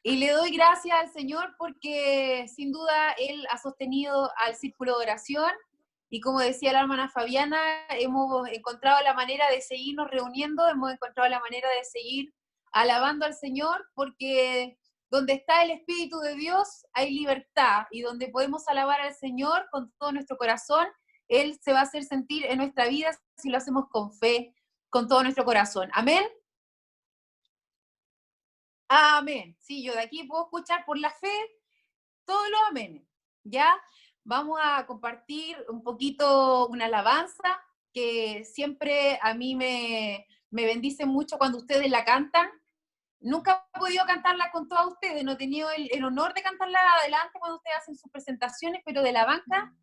Y le doy gracias al Señor porque sin duda Él ha sostenido al círculo de oración y como decía la hermana Fabiana, hemos encontrado la manera de seguirnos reuniendo, hemos encontrado la manera de seguir alabando al Señor porque donde está el Espíritu de Dios hay libertad y donde podemos alabar al Señor con todo nuestro corazón, Él se va a hacer sentir en nuestra vida si lo hacemos con fe, con todo nuestro corazón. Amén. Amén. Sí, yo de aquí puedo escuchar por la fe todos los amenes. ¿Ya? Vamos a compartir un poquito una alabanza que siempre a mí me bendice mucho cuando ustedes la cantan. Nunca he podido cantarla con todas ustedes, no he tenido el honor de cantarla adelante cuando ustedes hacen sus presentaciones, pero de la banca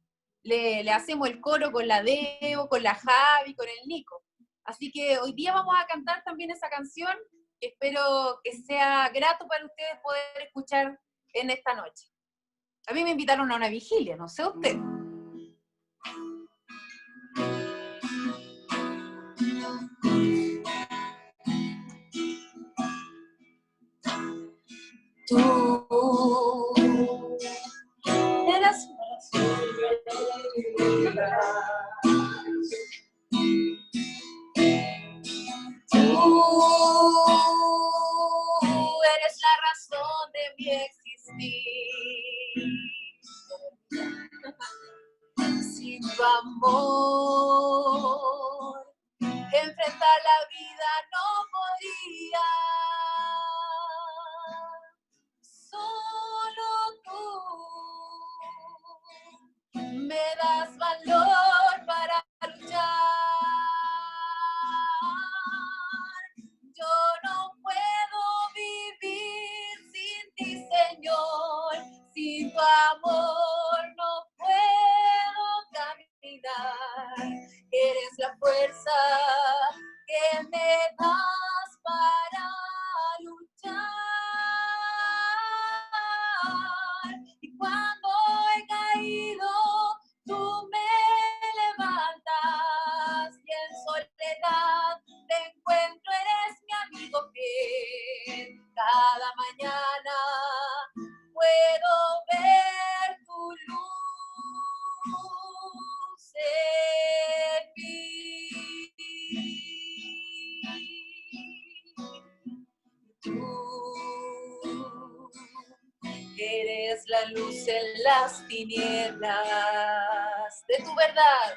le hacemos el coro con la Debo, con la Javi, con el Nico. Así que hoy día vamos a cantar también esa canción, que espero que sea grato para ustedes poder escuchar en esta noche. A mí me invitaron a una vigilia, no sé usted. Tú eras tú eres la razón de mi existir. Sin tu amor, enfrentar la vida no podría. Solo tú me das valor para luchar. Yo no puedo vivir sin ti, Señor. Sin tu amor no puedo caminar. Eres la fuerza que me das para luchar. Y cuando he caído, tú me levantas. Y en soledad te encuentro, eres mi amigo fiel. Cada mañana puedo ver tu luz en mí. Tú eres la luz en las tinieblas de tu verdad,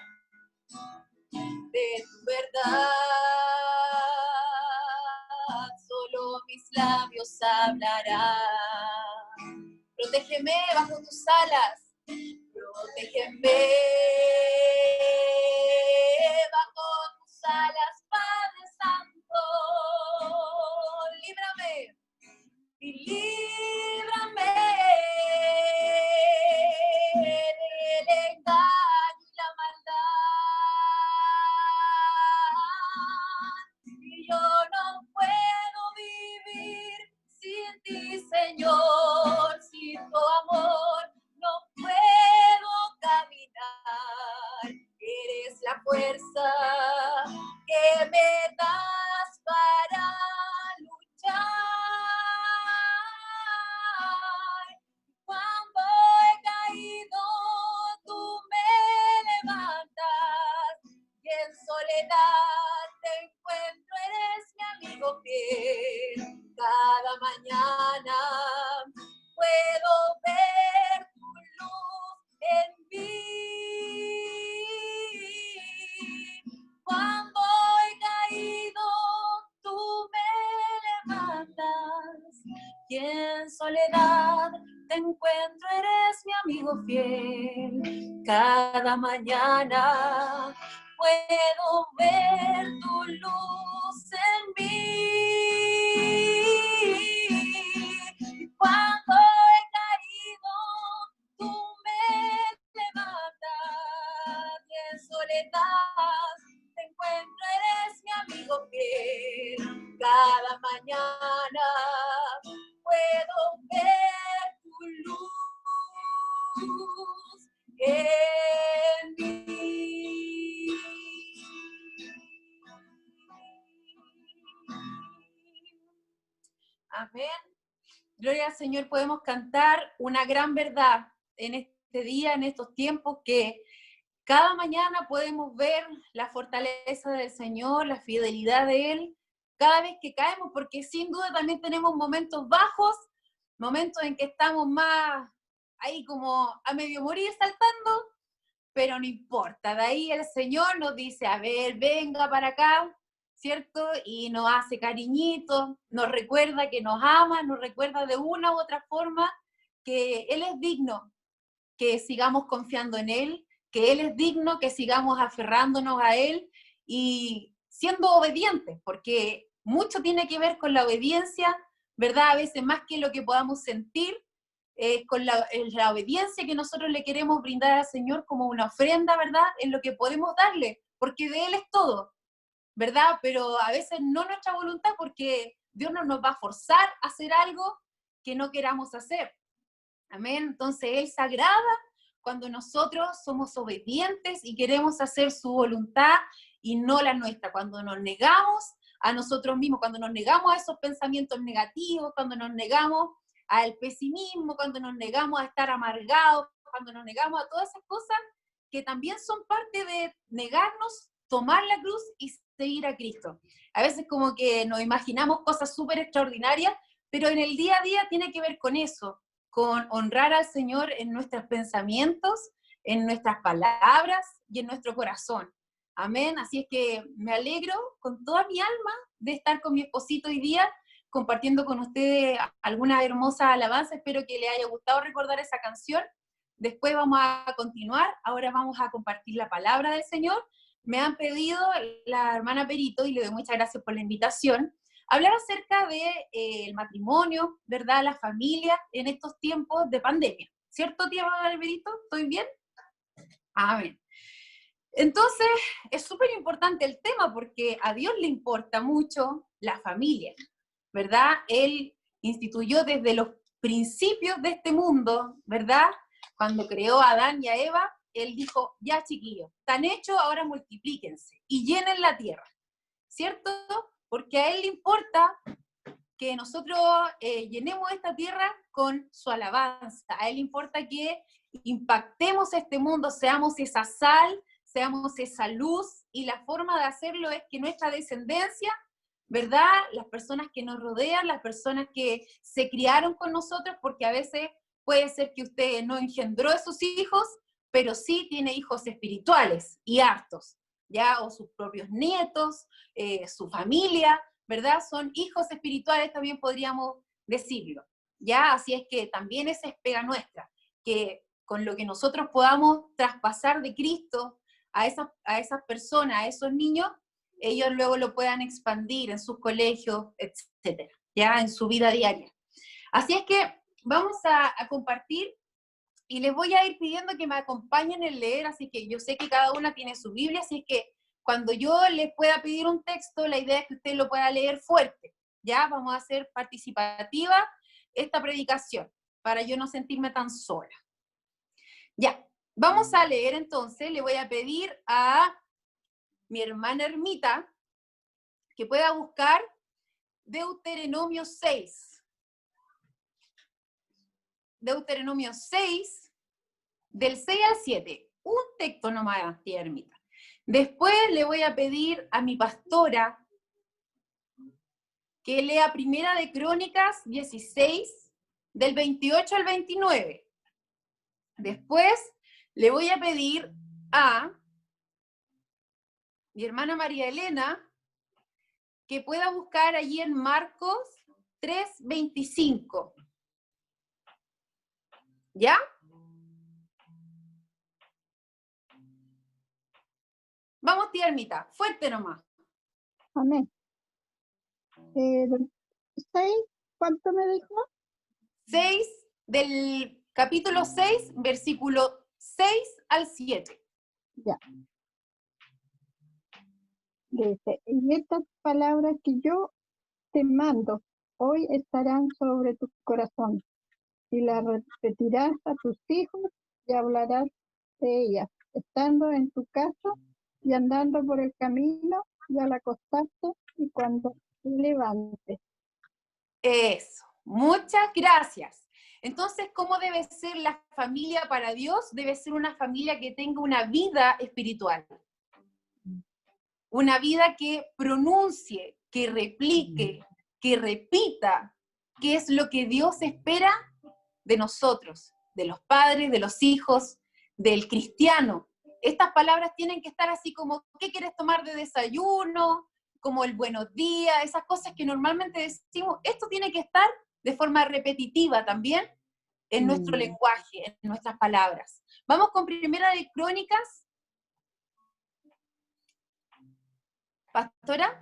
de tu verdad. Solo mis labios hablarán. Protégeme bajo tus alas. Protégeme bajo tus alas, Padre Santo. Líbrame y líbrame del engaño y la maldad. Y yo no puedo vivir sin ti, Señor, sin tu amor. No puedo caminar, eres la fuerza que me das para luchar. Cuando he caído, tú me levantas y en soledad te encuentro, eres mi amigo fiel. Cada mañana puedo ver tu luz en mí. Cuando he caído, tú me levantas y en soledad te encuentro, eres mi amigo fiel. Cada mañana puedo ver tu luz en mí. Cuando he caído, tú me levantas y en soledad te encuentro, eres mi amigo fiel. Cada mañana puedo ver tu luz en mí. Amén. gloria al Señor, podemos cantar una gran verdad en este día, en estos tiempos, que cada mañana podemos ver la fortaleza del Señor, la fidelidad de Él, cada vez que caemos, porque sin duda también tenemos momentos bajos, momentos en que estamos más ahí como a medio morir saltando, pero no importa, de ahí el Señor nos dice, a ver, venga para acá, ¿cierto? Y nos hace cariñitos, nos recuerda que nos ama, nos recuerda de una u otra forma que Él es digno, que sigamos confiando en Él, que Él es digno, que sigamos aferrándonos a Él y siendo obedientes, porque mucho tiene que ver con la obediencia, ¿verdad? A veces más que lo que podamos sentir, con la obediencia que nosotros le queremos brindar al Señor como una ofrenda, ¿verdad? En lo que podemos darle, porque de Él es todo, ¿verdad? Pero a veces no nuestra voluntad, porque Dios no nos va a forzar a hacer algo que no queramos hacer. Amén. Entonces Él se agrada cuando nosotros somos obedientes y queremos hacer su voluntad y no la nuestra. Cuando nos negamos a nosotros mismos, cuando nos negamos a esos pensamientos negativos, cuando nos negamos al pesimismo, cuando nos negamos a estar amargados, cuando nos negamos a todas esas cosas que también son parte de negarnos, tomar la cruz y seguir a Cristo. A veces como que nos imaginamos cosas súper extraordinarias, pero en el día a día tiene que ver con eso, con honrar al Señor en nuestros pensamientos, en nuestras palabras y en nuestro corazón. Amén. Así es que me alegro con toda mi alma de estar con mi esposito hoy día, compartiendo con ustedes alguna hermosa alabanza. Espero que les haya gustado recordar esa canción. Después vamos a continuar. Ahora vamos a compartir la palabra del Señor. Me han pedido la hermana Perito, y le doy muchas gracias por la invitación, hablar acerca del matrimonio, ¿verdad? La familia en estos tiempos de pandemia. ¿Cierto, tía Alberito? ¿Estoy bien? Amén. Entonces, es súper importante el tema porque a Dios le importa mucho la familia, ¿verdad? Él instituyó desde los principios de este mundo, ¿verdad? Cuando creó a Adán y a Eva, Él dijo, ya chiquillos, están hechos, ahora multiplíquense y llenen la tierra, ¿cierto? Porque a Él le importa que nosotros llenemos esta tierra con su alabanza. A Él le importa que impactemos este mundo, seamos esa sal, seamos esa luz, y la forma de hacerlo es que nuestra descendencia, ¿verdad? Las personas que nos rodean, las personas que se criaron con nosotros, porque a veces puede ser que usted no engendró a sus hijos, pero sí tiene hijos espirituales y hartos, ¿ya? O sus propios nietos, su familia, ¿verdad? Son hijos espirituales, también podríamos decirlo, ¿ya? Así es que también esa es pega nuestra, que con lo que nosotros podamos traspasar de Cristo a esas personas, a esos niños, ellos luego lo puedan expandir en sus colegios, etcétera, ¿ya? En su vida diaria. Así es que vamos a compartir y les voy a ir pidiendo que me acompañen en leer, así que yo sé que cada una tiene su Biblia, así que cuando yo les pueda pedir un texto, la idea es que usted lo pueda leer fuerte, ¿ya? Vamos a hacer participativa esta predicación, para yo no sentirme tan sola. Ya, vamos a leer entonces, le voy a pedir a mi hermana Ermita que pueda buscar Deuteronomio 6. Deuteronomio 6, del 6 al 7. Un texto nomás, tía Ermita. Después le voy a pedir a mi pastora que lea Primera de Crónicas 16, del 28 al 29. Después le voy a pedir a mi hermana María Elena que pueda buscar allí en Marcos 3:25. ¿Ya? Vamos, tía Ermita, fuerte nomás. Amén. 6, ¿cuánto me dijo? 6 del capítulo 6, versículo 6 al 7. Ya. Dice, y estas palabras que yo te mando hoy estarán sobre tu corazón, y las repetirás a tus hijos y hablarás de ellas, estando en tu casa y andando por el camino y al acostarte y cuando te levantes. Eso. Muchas gracias. Entonces, ¿cómo debe ser la familia para Dios? Debe ser una familia que tenga una vida espiritual. Una vida que pronuncie, que replique, que repita qué es lo que Dios espera de nosotros, de los padres, de los hijos, del cristiano. Estas palabras tienen que estar así como, ¿qué quieres tomar de desayuno? Como el buenos días, esas cosas que normalmente decimos. Esto tiene que estar de forma repetitiva también en nuestro lenguaje, en nuestras palabras. Vamos con Primera de Crónicas. Pastora.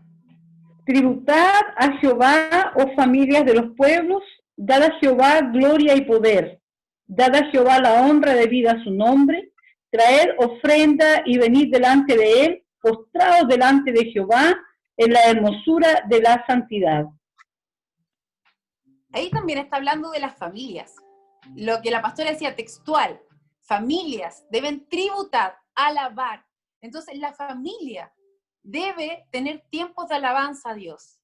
Tributad a Jehová, oh familias de los pueblos, dad a Jehová gloria y poder, dad a Jehová la honra debida a su nombre, traed ofrenda y venid delante de él, postrados delante de Jehová, en la hermosura de la santidad. Ahí también está hablando de las familias. Lo que la pastora decía textual, familias deben tributar, alabar. Entonces la familia debe tener tiempos de alabanza a Dios.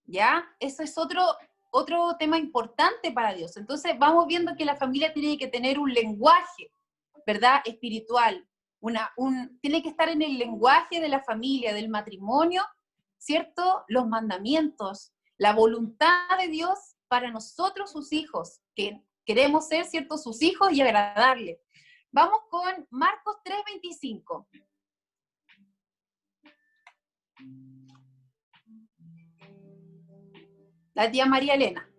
¿Ya? Eso es otro tema importante para Dios. Entonces vamos viendo que la familia tiene que tener un lenguaje, ¿verdad? Espiritual. Tiene que estar en el lenguaje de la familia, del matrimonio, ¿cierto? Los mandamientos, la voluntad de Dios para nosotros, sus hijos, que queremos ser, ¿cierto? Sus hijos y agradarle. Vamos con Marcos 3:25. La tía María Elena.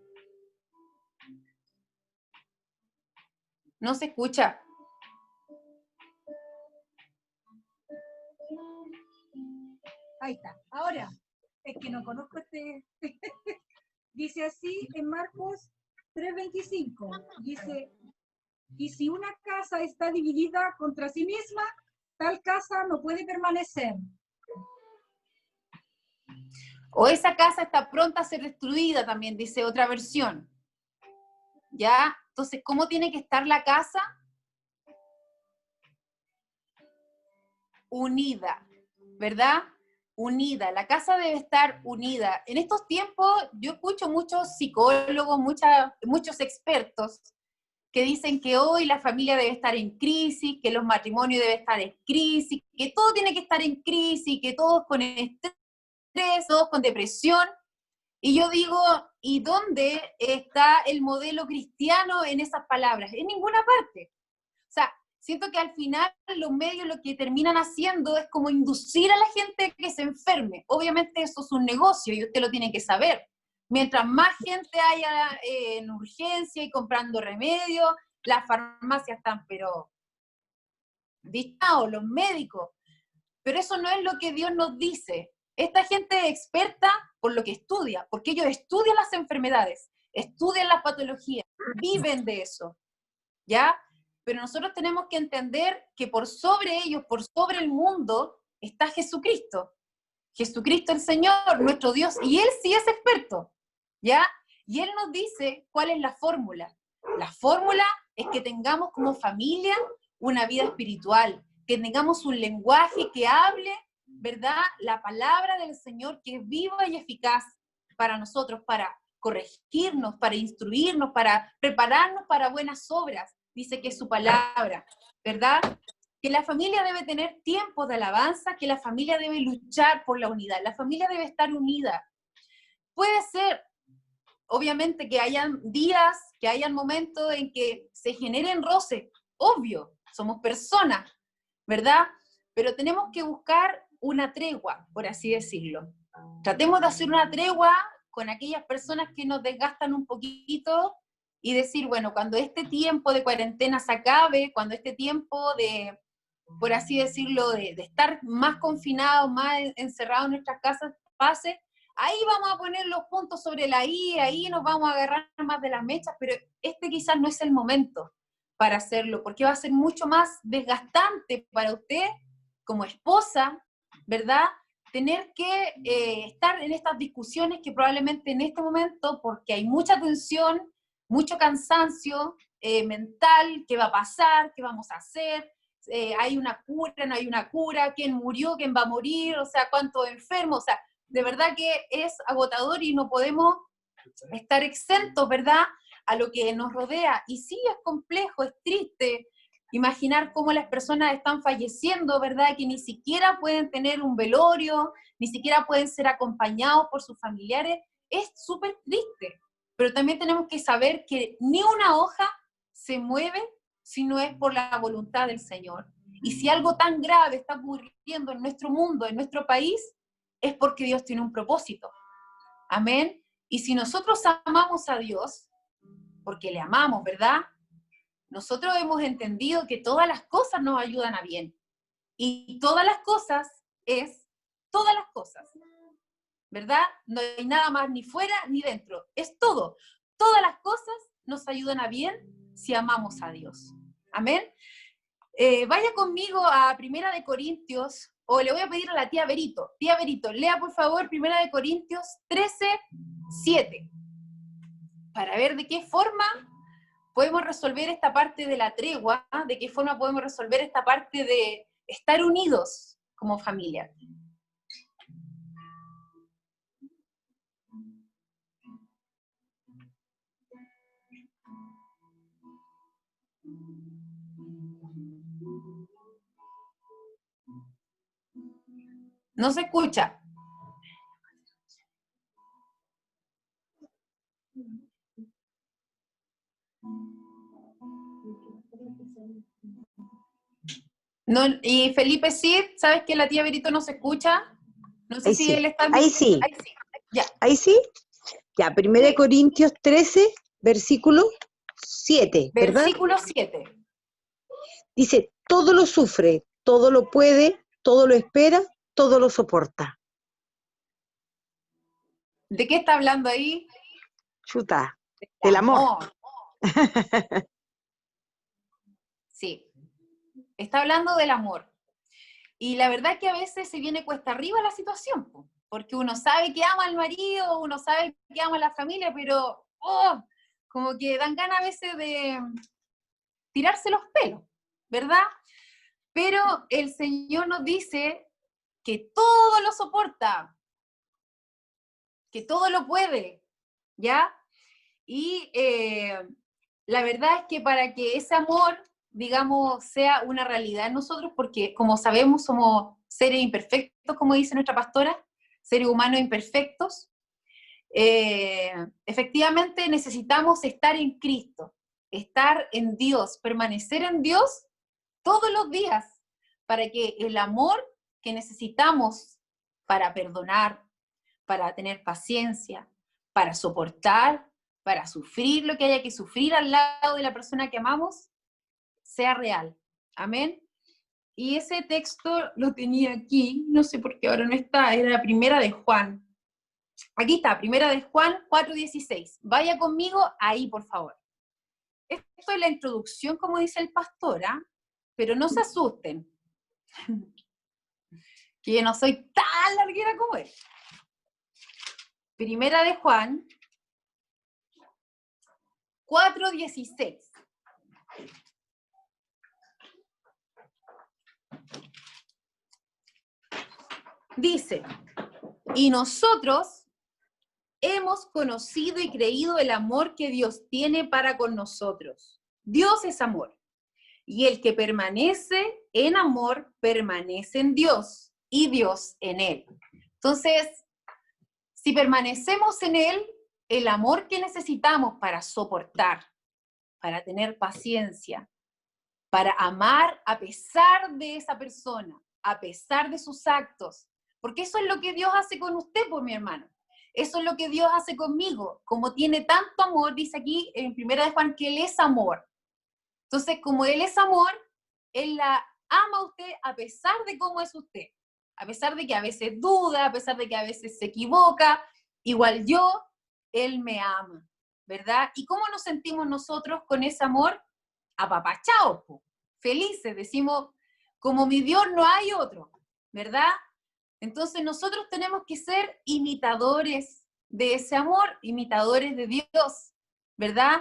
No se escucha. Ahí está. Ahora, es que no conozco este. Dice así en Marcos 3:25. Dice, y si una casa está dividida contra sí misma, tal casa no puede permanecer. O esa casa está pronta a ser destruida, también dice otra versión. ¿Ya? Entonces, ¿cómo tiene que estar la casa? Unida, ¿verdad? Unida. La casa debe estar unida. En estos tiempos, yo escucho muchos psicólogos, muchos expertos que dicen que hoy la familia debe estar en crisis, que los matrimonios deben estar en crisis, que todo tiene que estar en crisis, que todos con estrés, todos con depresión. Y yo digo, ¿y dónde está el modelo cristiano en esas palabras? En ninguna parte. O sea, siento que al final los medios lo que terminan haciendo es como inducir a la gente que se enferme. Obviamente eso es un negocio y usted lo tiene que saber. Mientras más gente haya en urgencia y comprando remedios, las farmacias están, pero distados, los médicos. Pero eso no es lo que Dios nos dice. Esta gente es experta por lo que estudia, porque ellos estudian las enfermedades, estudian las patologías, viven de eso, ¿ya? Pero nosotros tenemos que entender que por sobre ellos, por sobre el mundo, está Jesucristo. Jesucristo el Señor, nuestro Dios, y Él sí es experto, ¿ya? Y Él nos dice cuál es la fórmula. La fórmula es que tengamos como familia una vida espiritual, que tengamos un lenguaje que hable, ¿verdad? La palabra del Señor que es viva y eficaz para nosotros, para corregirnos, para instruirnos, para prepararnos para buenas obras, dice que es su palabra, ¿verdad? Que la familia debe tener tiempos de alabanza, que la familia debe luchar por la unidad, la familia debe estar unida. Puede ser, obviamente, que hayan días, que hayan momentos en que se generen roces, obvio, somos personas, ¿verdad? Pero tenemos que buscar una tregua, por así decirlo. Tratemos de hacer una tregua con aquellas personas que nos desgastan un poquito y decir, bueno, cuando este tiempo de cuarentena se acabe, cuando este tiempo de, por así decirlo, de estar más confinados, más encerrados en nuestras casas pase, ahí vamos a poner los puntos sobre la I, ahí nos vamos a agarrar más de las mechas, pero este quizás no es el momento para hacerlo, porque va a ser mucho más desgastante para usted como esposa, ¿verdad? Tener que estar en estas discusiones que probablemente en este momento, porque hay mucha tensión, mucho cansancio mental, qué va a pasar, qué vamos a hacer, hay una cura, no hay una cura, quién murió, quién va a morir, o sea, cuántos enfermos, o sea, de verdad que es agotador y no podemos estar exentos, ¿verdad?, a lo que nos rodea. Y sí, es complejo, es triste imaginar cómo las personas están falleciendo, ¿verdad?, que ni siquiera pueden tener un velorio, ni siquiera pueden ser acompañados por sus familiares. Es súper triste, pero también tenemos que saber que ni una hoja se mueve si no es por la voluntad del Señor. Y si algo tan grave está ocurriendo en nuestro mundo, en nuestro país, es porque Dios tiene un propósito. Amén. Y si nosotros amamos a Dios, porque le amamos, ¿verdad?, nosotros hemos entendido que todas las cosas nos ayudan a bien. Y todas las cosas es todas las cosas, ¿verdad? No hay nada más ni fuera ni dentro, es todo. Todas las cosas nos ayudan a bien si amamos a Dios. Amén. Vaya conmigo a 1 Corintios, o le voy a pedir a la tía Berito. Tía Berito, lea por favor 1 Corintios 13:7, para ver de qué forma podemos resolver esta parte de la tregua, de qué forma podemos resolver esta parte de estar unidos como familia. No se escucha. No, y Felipe Cid, ¿sabes que la tía Berito no se escucha? No sé Ahí si sí, él está... ahí sí, Ahí sí, ya. ahí sí. Ya, 1 Sí. Corintios 13, versículo 7, ¿verdad? Versículo 7. Dice, todo lo sufre, todo lo puede, todo lo espera, todo lo soporta. ¿De qué está hablando ahí? Chuta, del amor. Sí, está hablando del amor. Y la verdad es que a veces se viene cuesta arriba la situación, porque uno sabe que ama al marido, uno sabe que ama a la familia, pero como que dan ganas a veces de tirarse los pelos, ¿verdad? Pero el Señor nos dice que todo lo soporta, que todo lo puede, ¿ya? Y la verdad es que para que ese amor, digamos, sea una realidad en nosotros, porque como sabemos somos seres imperfectos, como dice nuestra pastora, seres humanos imperfectos, efectivamente necesitamos estar en Cristo, estar en Dios, permanecer en Dios todos los días, para que el amor que necesitamos para perdonar, para tener paciencia, para soportar, para sufrir lo que haya que sufrir al lado de la persona que amamos, sea real. Amén. Y ese texto lo tenía aquí, no sé por qué ahora no está, era la 1 de Juan. Aquí está, 1 de Juan 4:16. Vaya conmigo ahí, por favor. Esto es la introducción, como dice el pastor, ¿ah? Pero no se asusten, que yo no soy tan larguera como él. 1 de Juan 4:16. Dice, y nosotros hemos conocido y creído el amor que Dios tiene para con nosotros. Dios es amor. Y el que permanece en amor, permanece en Dios y Dios en él. Entonces, si permanecemos en él, el amor que necesitamos para soportar, para tener paciencia, para amar a pesar de esa persona, a pesar de sus actos, porque eso es lo que Dios hace con usted, pues, mi hermano. Eso es lo que Dios hace conmigo. Como tiene tanto amor, dice aquí en 1 de Juan que Él es amor. Entonces, como Él es amor, Él la ama a usted a pesar de cómo es usted. A pesar de que a veces duda, a pesar de que a veces se equivoca, igual yo, Él me ama, ¿verdad? ¿Y cómo nos sentimos nosotros con ese amor? Apapachados, felices, decimos, como mi Dios no hay otro, ¿verdad? Entonces nosotros tenemos que ser imitadores de ese amor, imitadores de Dios, ¿verdad?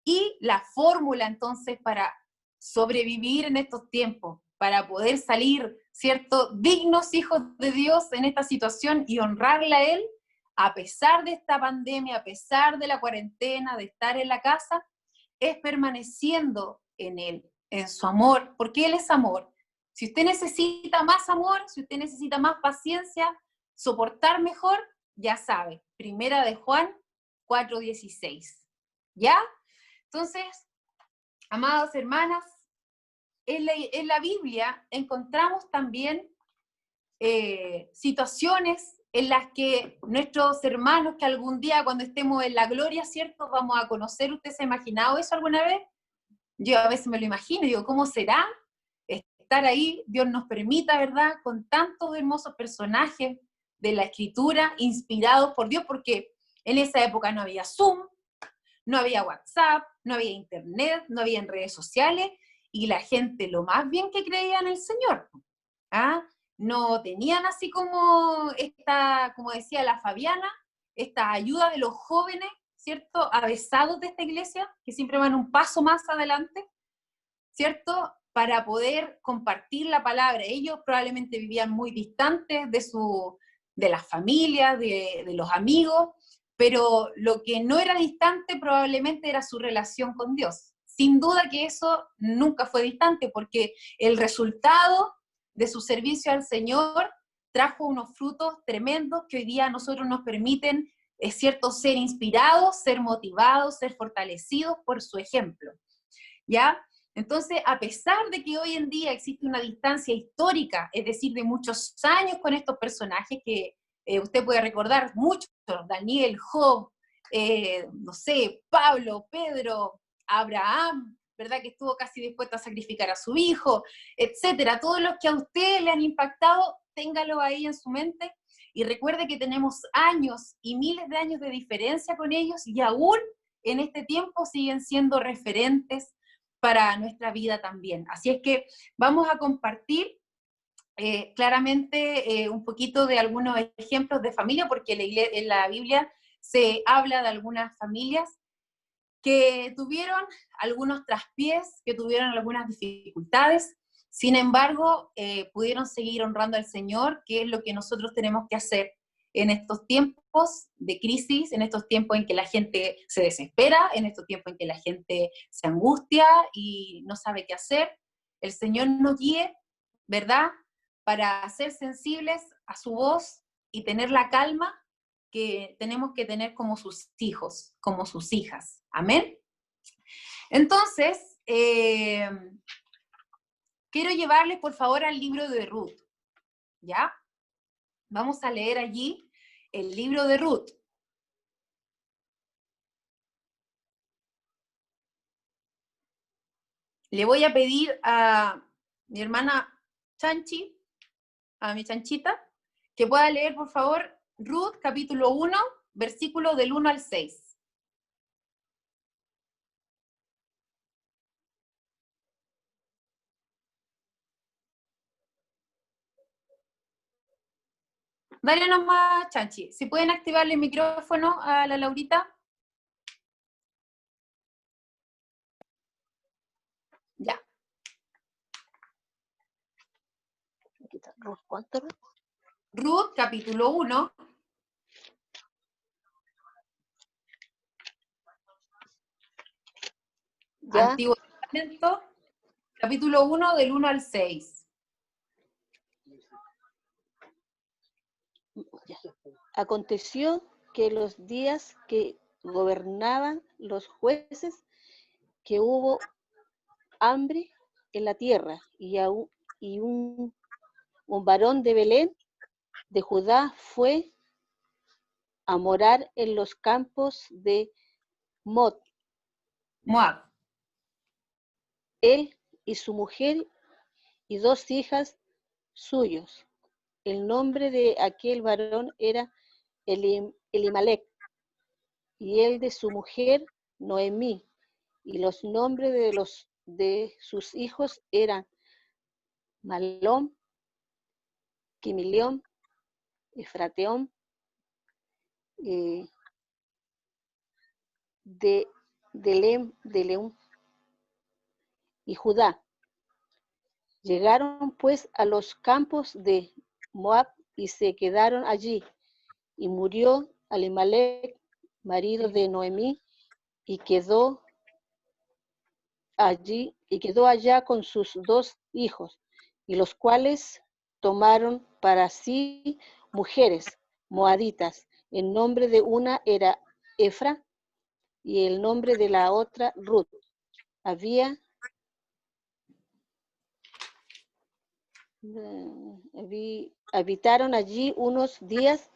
Y la fórmula entonces para sobrevivir en estos tiempos, para poder salir, ¿cierto?, dignos hijos de Dios en esta situación y honrarle a Él, a pesar de esta pandemia, a pesar de la cuarentena, de estar en la casa, es permaneciendo en Él, en su amor, porque Él es amor. Si usted necesita más amor, si usted necesita más paciencia, soportar mejor, ya sabe, 1 de Juan 4:16. ¿Ya? Entonces, amadas hermanas, en la Biblia encontramos también situaciones en las que nuestros hermanos, que algún día cuando estemos en la gloria, ¿cierto?, vamos a conocer. ¿Usted se ha imaginado eso alguna vez? Yo a veces me lo imagino, digo, ¿cómo será estar ahí? Dios nos permita, ¿verdad?, con tantos hermosos personajes de la Escritura, inspirados por Dios, porque en esa época no había Zoom, no había WhatsApp, no había Internet, no había redes sociales, y la gente lo más bien que creía en el Señor. ¿Ah? No tenían así como esta, como decía la Fabiana, esta ayuda de los jóvenes, ¿cierto?, avesados de esta iglesia, que siempre van un paso más adelante, ¿cierto?, para poder compartir la palabra. Ellos probablemente vivían muy distantes de las familias, de los amigos, pero lo que no era distante probablemente era su relación con Dios. Sin duda que eso nunca fue distante, porque el resultado de su servicio al Señor trajo unos frutos tremendos que hoy día a nosotros nos permiten, es cierto, ser inspirados, ser motivados, ser fortalecidos por su ejemplo. ¿Ya? Entonces, a pesar de que hoy en día existe una distancia histórica, es decir, de muchos años con estos personajes que usted puede recordar muchos, Daniel, Job, no sé, Pablo, Pedro, Abraham, ¿verdad?, que estuvo casi dispuesto a sacrificar a su hijo, etcétera. Todos los que a usted le han impactado, téngalo ahí en su mente y recuerde que tenemos años y miles de años de diferencia con ellos y aún en este tiempo siguen siendo referentes para nuestra vida también. Así es que vamos a compartir claramente un poquito de algunos ejemplos de familia, porque en la Biblia se habla de algunas familias que tuvieron algunos traspiés, que tuvieron algunas dificultades, sin embargo, pudieron seguir honrando al Señor, que es lo que nosotros tenemos que hacer en estos tiempos de crisis, en estos tiempos en que la gente se desespera, en estos tiempos en que la gente se angustia y no sabe qué hacer. El Señor nos guíe, ¿verdad?, para ser sensibles a su voz y tener la calma que tenemos que tener como sus hijos, como sus hijas. Amén. Entonces, quiero llevarles por favor al libro de Ruth, ¿ya? Vamos a leer allí el libro de Ruth. Le voy a pedir a mi hermana Chanchi, a mi chanchita, que pueda leer por favor Ruth capítulo 1, versículo del 1 al 6. Dale nomás, Chanchi. Si pueden activarle el micrófono a la Laurita. Ya. ¿Cuánto? Ruth, capítulo 1. ¿Ya? Antiguo Testamento, capítulo 1, del 1 al 6. Aconteció que los días que gobernaban los jueces, que hubo hambre en la tierra, y un varón de Belén, de Judá, fue a morar en los campos de Moab. Él y su mujer y 2 hijas suyos. El nombre de aquel varón era Elimelec, y el de su mujer Noemí, y los nombres de sus hijos eran Malón, Quimilión, Efrateón, de León y Judá. Llegaron pues a los campos de Moab y se quedaron allí. Y murió a Elimelech, marido de Noemí, y quedó allá con sus 2 hijos, y los cuales tomaron para sí mujeres moabitas. El nombre de una era Efra, y el nombre de la otra Ruth. Habitaron allí unos 10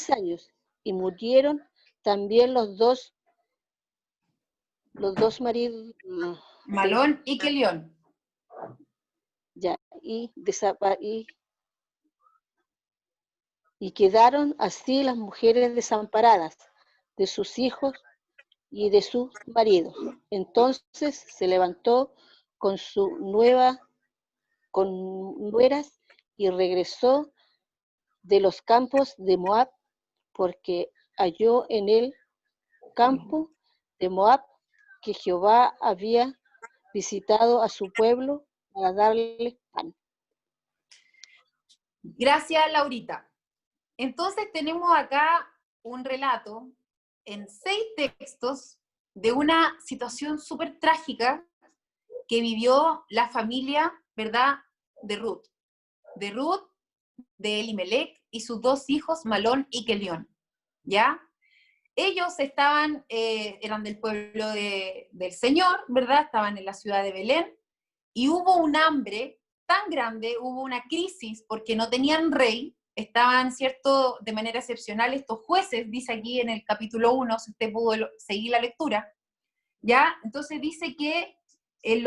años, y murieron también los dos maridos Malón y Kelión. y quedaron así las mujeres desamparadas de sus hijos y de sus maridos. Entonces se levantó con nueras y regresó de los campos de Moab, porque halló en el campo de Moab que Jehová había visitado a su pueblo para darle pan. Gracias, Laurita. Entonces tenemos acá un relato en 6 textos de una situación súper trágica que vivió la familia, ¿verdad?, de Ruth. De Ruth, de Elimelech y sus 2 hijos, Malón y Kelión, ¿ya? Ellos eran del pueblo del Señor, ¿verdad? Estaban en la ciudad de Belén, y hubo un hambre tan grande, hubo una crisis, porque no tenían rey, estaban, ¿cierto?, de manera excepcional estos jueces, dice aquí en el capítulo 1, si usted pudo seguir la lectura, ¿ya? Entonces dice que en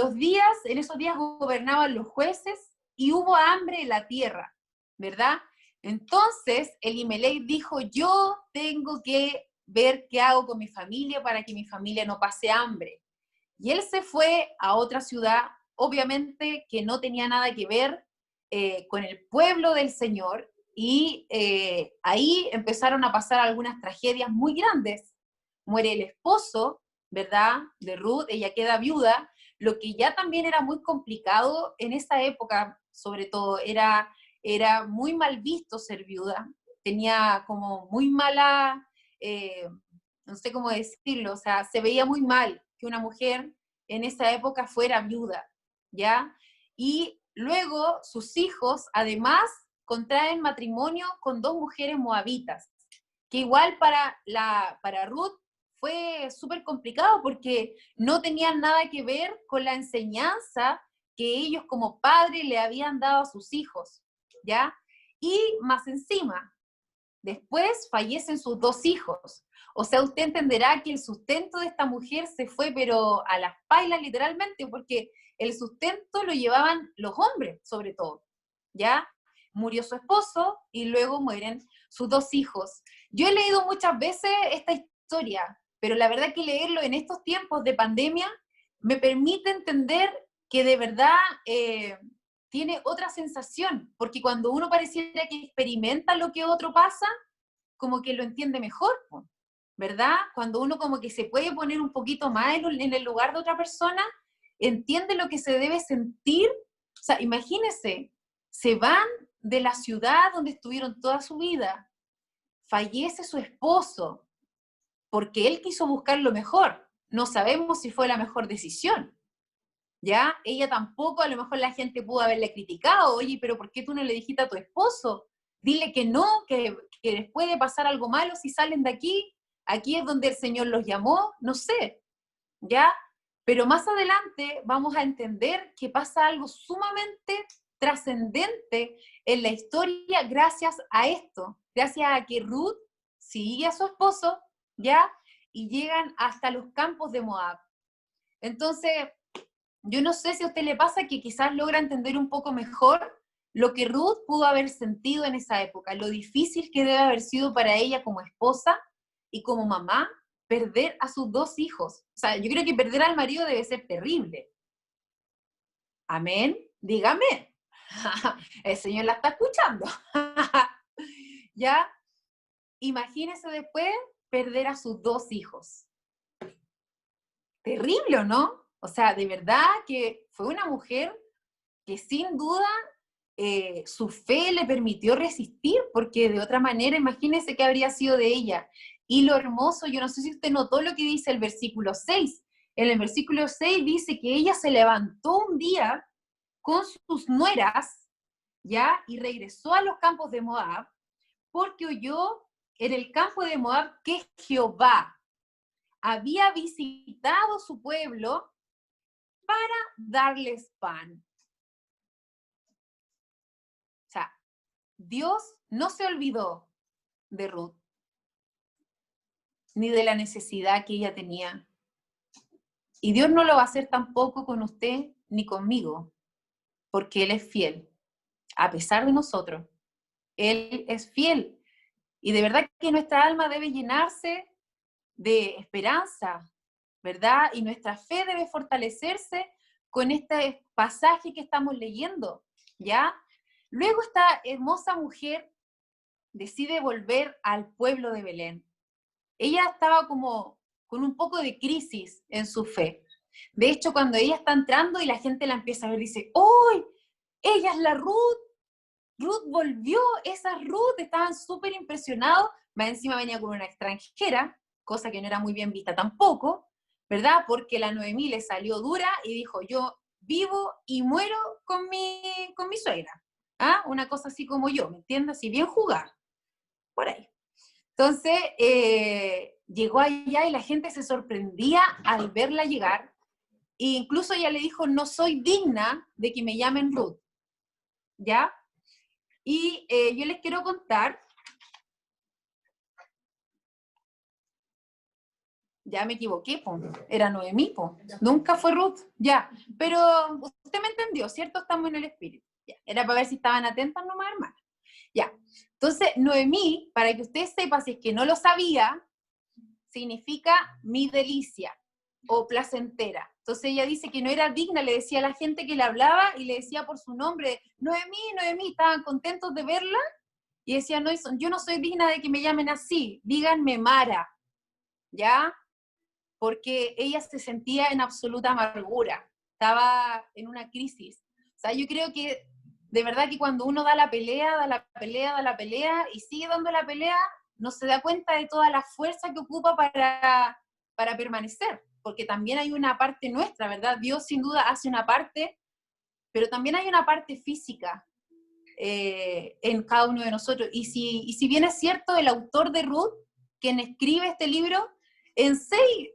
esos días gobernaban los jueces, y hubo hambre en la tierra, ¿verdad? Entonces Elimelech dijo, yo tengo que ver qué hago con mi familia para que mi familia no pase hambre. Y él se fue a otra ciudad, obviamente que no tenía nada que ver con el pueblo del Señor, y ahí empezaron a pasar algunas tragedias muy grandes. Muere el esposo, ¿verdad?, de Ruth, ella queda viuda, lo que ya también era muy complicado en esa época, sobre todo, era muy mal visto ser viuda, tenía como muy mala, no sé cómo decirlo, o sea, se veía muy mal que una mujer en esa época fuera viuda, ¿ya? Y luego sus hijos, además, contraen matrimonio con 2 mujeres moabitas, que igual para Ruth fue súper complicado porque no tenían nada que ver con la enseñanza que ellos como padres le habían dado a sus hijos, ¿ya? Y más encima, después fallecen sus 2 hijos. O sea, usted entenderá que el sustento de esta mujer se fue, pero a las pailas literalmente, porque el sustento lo llevaban los hombres, sobre todo, ¿ya? Murió su esposo y luego mueren sus 2 hijos. Yo he leído muchas veces esta historia, pero la verdad que leerlo en estos tiempos de pandemia me permite entender que de verdad tiene otra sensación, porque cuando uno pareciera que experimenta lo que otro pasa, como que lo entiende mejor, ¿verdad? Cuando uno como que se puede poner un poquito más en el lugar de otra persona, entiende lo que se debe sentir. O sea, imagínense, se van de la ciudad donde estuvieron toda su vida, fallece su esposo, porque él quiso buscar lo mejor. No sabemos si fue la mejor decisión, ¿ya? Ella tampoco, a lo mejor la gente pudo haberle criticado, oye, pero ¿por qué tú no le dijiste a tu esposo? Dile que no, que les puede pasar algo malo si salen de aquí es donde el Señor los llamó, no sé, ¿ya? Pero más adelante vamos a entender que pasa algo sumamente trascendente en la historia gracias a esto, gracias a que Ruth sigue a su esposo, ¿ya? Y llegan hasta los campos de Moab. Entonces, yo no sé si a usted le pasa que quizás logra entender un poco mejor lo que Ruth pudo haber sentido en esa época, lo difícil que debe haber sido para ella como esposa y como mamá perder a sus 2 hijos. O sea, yo creo que perder al marido debe ser terrible. Amén. Dígame. El Señor la está escuchando. ¿Ya? Imagínese después perder a sus 2 hijos. Terrible, ¿no? O sea, de verdad que fue una mujer que sin duda su fe le permitió resistir, porque de otra manera, imagínense qué habría sido de ella. Y lo hermoso, yo no sé si usted notó lo que dice el versículo 6. En el versículo 6 dice que ella se levantó un día con sus nueras, ¿ya? Y regresó a los campos de Moab, porque oyó en el campo de Moab que Jehová había visitado su pueblo para darles pan. O sea, Dios no se olvidó de Ruth, ni de la necesidad que ella tenía. Y Dios no lo va a hacer tampoco con usted ni conmigo, porque Él es fiel, a pesar de nosotros. Él es fiel. Y de verdad que nuestra alma debe llenarse de esperanza, ¿verdad? Y nuestra fe debe fortalecerse con este pasaje que estamos leyendo, ¿ya? Luego esta hermosa mujer decide volver al pueblo de Belén. Ella estaba como con un poco de crisis en su fe. De hecho, cuando ella está entrando y la gente la empieza a ver, dice, ¡oh! Ella es la Ruth. Ruth volvió, esa Ruth, estaban súper impresionados, más encima venía con una extranjera, cosa que no era muy bien vista tampoco, ¿verdad? Porque la Noemí le salió dura y dijo, yo vivo y muero con mi suegra, ¿ah? Una cosa así como yo, ¿me entiendes? Así bien jugar, por ahí. Entonces, llegó allá y la gente se sorprendía al verla llegar, e incluso ella le dijo, no soy digna de que me llamen Ruth, ¿ya? Y yo les quiero contar, ya me equivoqué, po. Era Noemí, po. Nunca fue Ruth, ya, pero usted me entendió, ¿cierto? Estamos en el espíritu, ya. Era para ver si estaban atentas nomás, hermanas, ya. Entonces, Noemí, para que usted sepa, si es que no lo sabía, significa mi delicia, o placentera. Entonces ella dice que no era digna, le decía a la gente que le hablaba y le decía por su nombre, Noemí, Noemí, estaban contentos de verla, y decía, no, yo no soy digna de que me llamen así, díganme Mara, ¿ya? Porque ella se sentía en absoluta amargura, estaba en una crisis. O sea, yo creo que de verdad que cuando uno da la pelea, da la pelea, da la pelea, y sigue dando la pelea, no se da cuenta de toda la fuerza que ocupa para permanecer, porque también hay una parte nuestra, ¿verdad? Dios sin duda hace una parte, pero también hay una parte física, en cada uno de nosotros. Y si bien es cierto, el autor de Ruth, quien escribe este libro, en seis,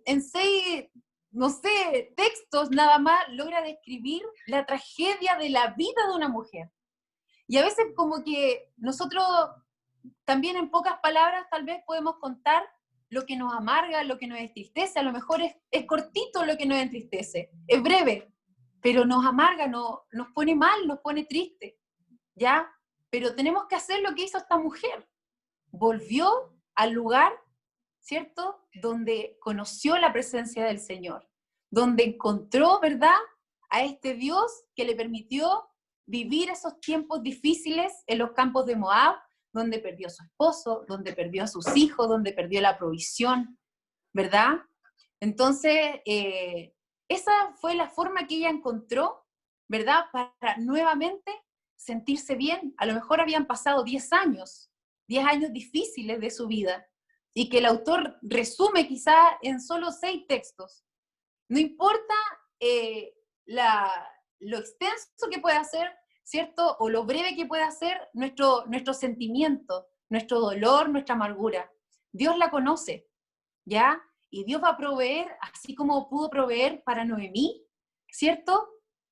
no sé, textos nada más, logra describir la tragedia de la vida de una mujer. Y a veces como que nosotros también en pocas palabras tal vez podemos contar lo que nos amarga, lo que nos entristece. A lo mejor es cortito lo que nos entristece, es breve, pero nos amarga, nos pone mal, nos pone triste. ¿Ya? Pero tenemos que hacer lo que hizo esta mujer. Volvió al lugar, ¿cierto? Donde conoció la presencia del Señor, donde encontró, ¿verdad?, a este Dios que le permitió vivir esos tiempos difíciles en los campos de Moab, donde perdió a su esposo, donde perdió a sus hijos, donde perdió la provisión, ¿verdad? Entonces, esa fue la forma que ella encontró, ¿verdad?, para nuevamente sentirse bien. A lo mejor habían pasado 10 años difíciles de su vida, y que el autor resume quizá en solo 6 textos. No importa lo extenso que pueda ser, ¿cierto?, o lo breve que pueda ser nuestro sentimiento, nuestro dolor, nuestra amargura. Dios la conoce, ¿ya? Y Dios va a proveer, así como pudo proveer para Noemí, ¿cierto?,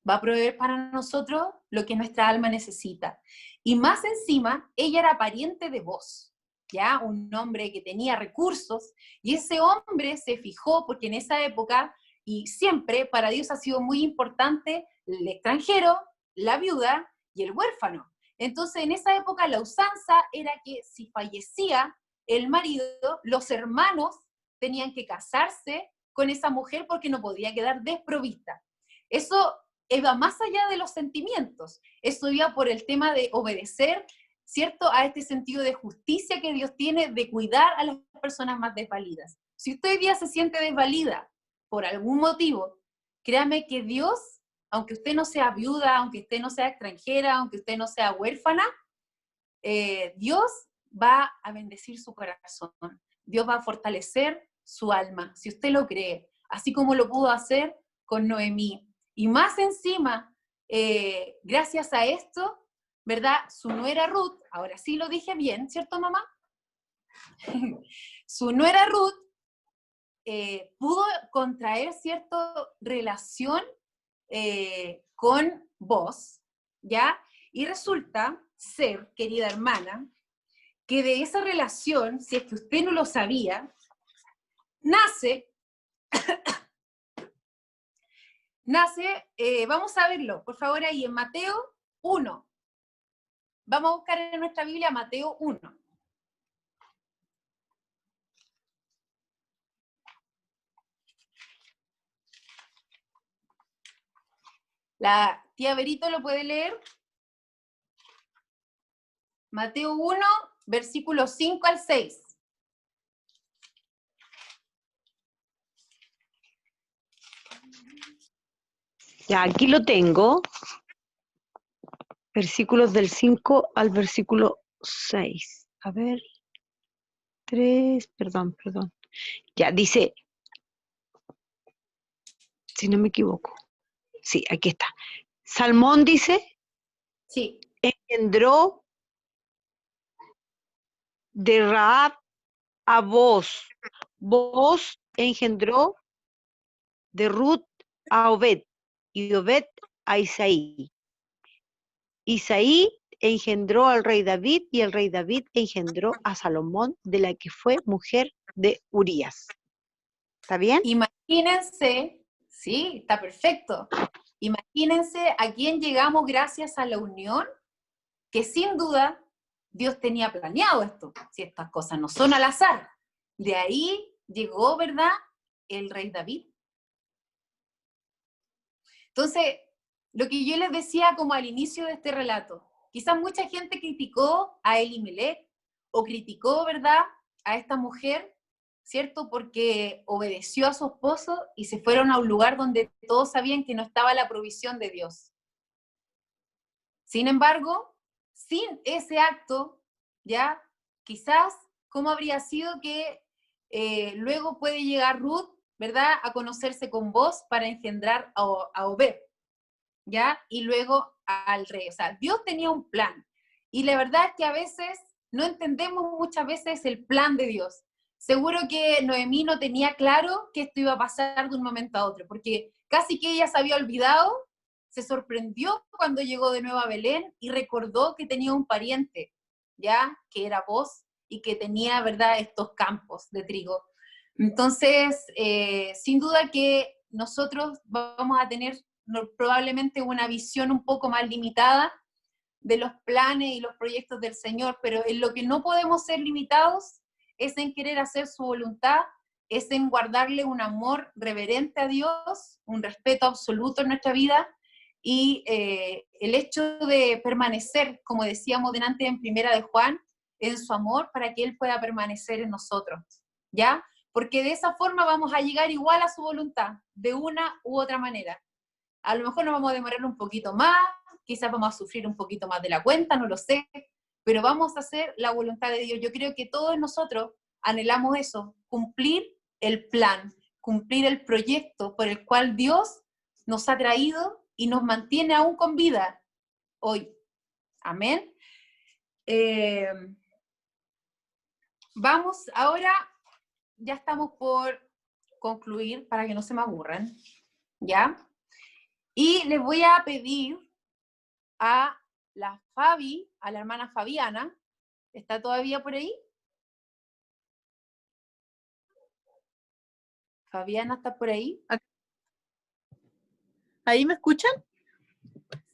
va a proveer para nosotros lo que nuestra alma necesita. Y más encima, ella era pariente de Booz, ¿ya? Un hombre que tenía recursos, y ese hombre se fijó, porque en esa época, y siempre, para Dios ha sido muy importante el extranjero, la viuda y el huérfano. Entonces, en esa época la usanza era que si fallecía el marido, los hermanos tenían que casarse con esa mujer porque no podía quedar desprovista. Eso iba más allá de los sentimientos, eso iba por el tema de obedecer, ¿cierto?, a este sentido de justicia que Dios tiene de cuidar a las personas más desvalidas. Si usted hoy día se siente desvalida por algún motivo, créame que Dios aunque usted no sea viuda, aunque usted no sea extranjera, aunque usted no sea huérfana, Dios va a bendecir su corazón, Dios va a fortalecer su alma, si usted lo cree, así como lo pudo hacer con Noemí. Y más encima, gracias a esto, ¿verdad? Su nuera Ruth, ahora sí lo dije bien, ¿cierto, mamá? Su nuera Ruth pudo contraer cierta relación con vos, ¿ya? Y resulta ser, querida hermana, que de esa relación, si es que usted no lo sabía, nace, vamos a verlo, por favor, ahí en Mateo 1. Vamos a buscar en nuestra Biblia Mateo 1. La tía Berito lo puede leer. Mateo 1, versículos 5 al 6. Ya, aquí lo tengo. Versículos del 5 al versículo 6. A ver. 3, perdón. Ya, dice, si no me equivoco. Sí, aquí está. Salmón dice, Sí. engendró de Rahab a Booz. Booz engendró de Ruth a Obed, y Obed a Isaí. Isaí engendró al rey David, y el rey David engendró a Salomón, de la que fue mujer de Urías. ¿Está bien? Imagínense, sí, está perfecto. Imagínense a quién llegamos gracias a la unión, que sin duda Dios tenía planeado esto, si estas cosas no son al azar. De ahí llegó, ¿verdad?, el rey David. Entonces, lo que yo les decía como al inicio de este relato, quizás mucha gente criticó a Elimelech o criticó, ¿verdad?, a esta mujer, ¿cierto?, porque obedeció a su esposo y se fueron a un lugar donde todos sabían que no estaba la provisión de Dios. Sin embargo, sin ese acto, ya, quizás, ¿cómo habría sido que luego puede llegar Ruth, ¿verdad?, a conocerse con vos para engendrar a Obed, ¿ya? Y luego al rey. O sea, Dios tenía un plan. Y la verdad es que a veces no entendemos muchas veces el plan de Dios. Seguro que Noemí no tenía claro que esto iba a pasar de un momento a otro, porque casi que ella se había olvidado, se sorprendió cuando llegó de nuevo a Belén y recordó que tenía un pariente, ¿ya? Que era vos y que tenía, ¿verdad?, estos campos de trigo. Entonces, sin duda que nosotros vamos a tener probablemente una visión un poco más limitada de los planes y los proyectos del Señor, pero en lo que no podemos ser limitados es en querer hacer su voluntad, es en guardarle un amor reverente a Dios, un respeto absoluto en nuestra vida, y el hecho de permanecer, como decíamos delante en Primera de Juan, en su amor para que Él pueda permanecer en nosotros, ¿ya? Porque de esa forma vamos a llegar igual a su voluntad, de una u otra manera. A lo mejor nos vamos a demorar un poquito más, quizás vamos a sufrir un poquito más de la cuenta, no lo sé, pero vamos a hacer la voluntad de Dios. Yo creo que todos nosotros anhelamos eso, cumplir el plan, cumplir el proyecto por el cual Dios nos ha traído y nos mantiene aún con vida hoy. Amén. Vamos, ahora ya estamos por concluir para que no se me aburran, ¿ya? Y les voy a pedir a la Fabi, a la hermana Fabiana, ¿está todavía por ahí? Fabiana, ¿está por ahí? ¿Ahí me escuchan?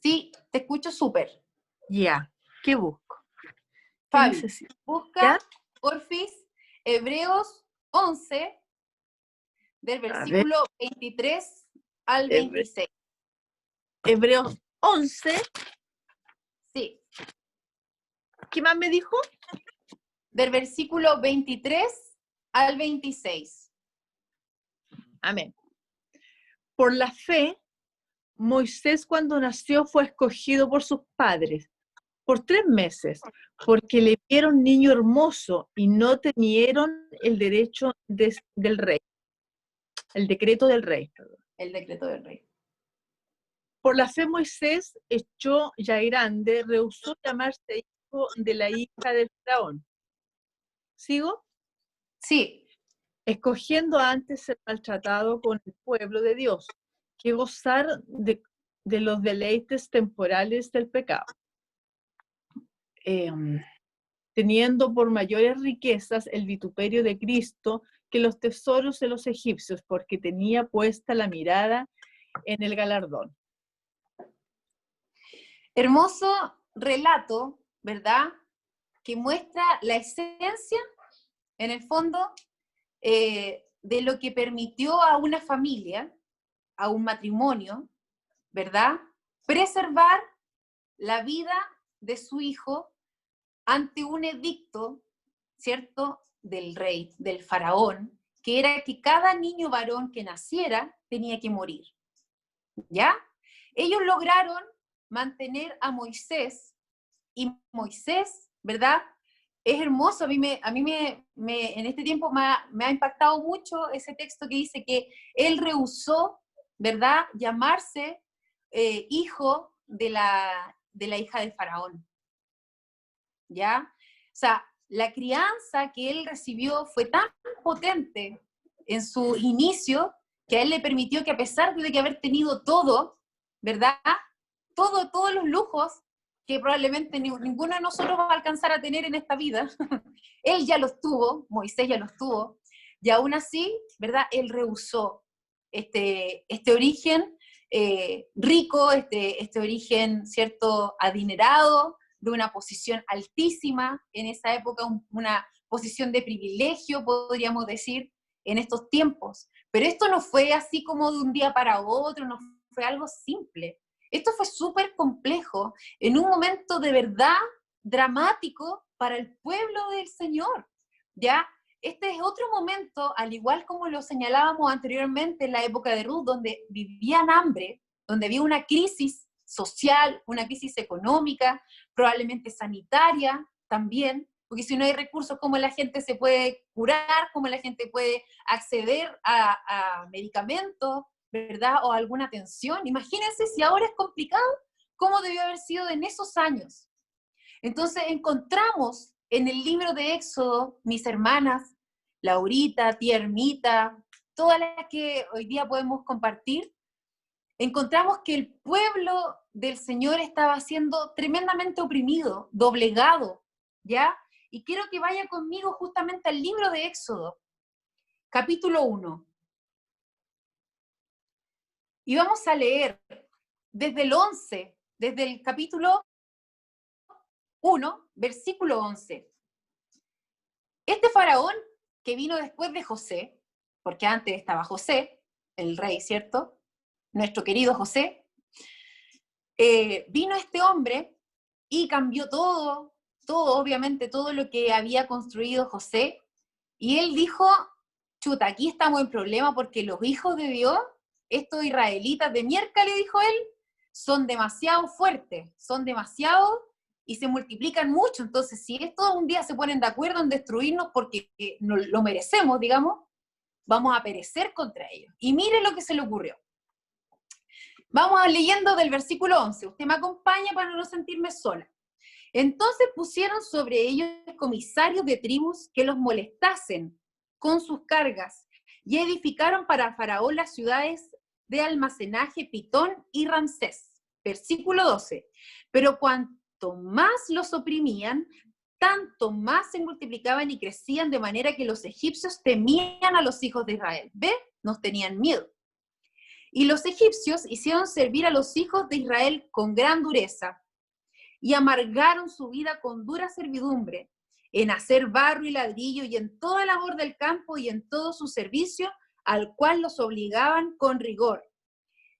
Sí, te escucho súper. Ya, ¿qué busco? Fabi, necesito? busca, ¿Ya? porfis, Hebreos 11, del versículo 23 al 26. Hebreos 11. Sí. ¿Qué más me dijo? Del versículo 23 al 26. Amén. Por la fe, Moisés cuando nació fue escogido por sus padres por 3 meses, porque le vieron niño hermoso y no temieron el derecho del rey, el decreto del rey. El decreto del rey. Por la fe Moisés, hecho ya grande, rehusó llamarse hijo de la hija del faraón. ¿Sigo? Sí, Escogiendo antes ser maltratado con el pueblo de Dios, que gozar de los deleites temporales del pecado. Teniendo por mayores riquezas el vituperio de Cristo que los tesoros de los egipcios, porque tenía puesta la mirada en el galardón. hermoso relato, ¿verdad? Que muestra la esencia, en el fondo, de lo que permitió a una familia, a un matrimonio, ¿verdad? Preservar la vida de su hijo ante un edicto, ¿cierto?, del rey, del faraón, que era que cada niño varón que naciera tenía que morir, ¿ya? Ellos lograron mantener a Moisés, y Moisés, ¿verdad? Es hermoso, en este tiempo me ha impactado mucho ese texto que dice que él rehusó, ¿verdad?, llamarse hijo de la hija del faraón, ¿ya? O sea, la crianza que él recibió fue tan potente en su inicio que a él le permitió que, a pesar de que haber tenido todo, ¿verdad?, todos los lujos que probablemente ninguno de nosotros va a alcanzar a tener en esta vida, él ya los tuvo, Moisés ya los tuvo, y aún así, ¿verdad?, él rehusó este origen rico, este origen, ¿cierto?, adinerado, de una posición altísima en esa época, una posición de privilegio, podríamos decir, en estos tiempos. Pero esto no fue así como de un día para otro, no fue algo simple. Esto fue súper complejo, en un momento de verdad dramático para el pueblo del Señor, ¿ya? Este es otro momento, al igual como lo señalábamos anteriormente en la época de Ruth, donde vivían hambre, donde había una crisis social, una crisis económica, probablemente sanitaria también, porque si no hay recursos, ¿cómo la gente se puede curar? ¿Cómo la gente puede acceder a medicamentos, ¿verdad? O a alguna atención. Imagínense si ahora es complicado, ¿cómo debió haber sido en esos años? Entonces encontramos en el libro de Éxodo, mis hermanas, Laurita, tía Ermita, todas las que hoy día podemos compartir, encontramos que el pueblo del Señor estaba siendo tremendamente oprimido, doblegado, ¿ya? Y quiero que vaya conmigo justamente al libro de Éxodo, capítulo 1. Y vamos a leer desde el 11, desde el capítulo 1, versículo 11. Este faraón que vino después de José, porque antes estaba José, el rey, ¿cierto? Nuestro querido José, vino este hombre y cambió todo, obviamente, todo lo que había construido José, y él dijo, chuta, aquí estamos en problema porque los hijos de Dios, estos israelitas de miércoles, dijo él, son demasiado fuertes, son demasiado y se multiplican mucho, entonces si estos un día se ponen de acuerdo en destruirnos porque no, lo merecemos, digamos, vamos a perecer contra ellos. Y mire lo que se le ocurrió. Vamos leyendo del versículo 11, usted me acompaña para no sentirme sola. Entonces pusieron sobre ellos comisarios de tribus que los molestasen con sus cargas, y edificaron para Faraón las ciudades de almacenaje Pitón y Ramsés. Versículo 12. Pero cuanto más los oprimían, tanto más se multiplicaban y crecían, de manera que los egipcios temían a los hijos de Israel. ¿Ve? Nos tenían miedo. Y los egipcios hicieron servir a los hijos de Israel con gran dureza, y amargaron su vida con dura servidumbre, en hacer barro y ladrillo, y en toda labor del campo, y en todo su servicio, al cual los obligaban con rigor.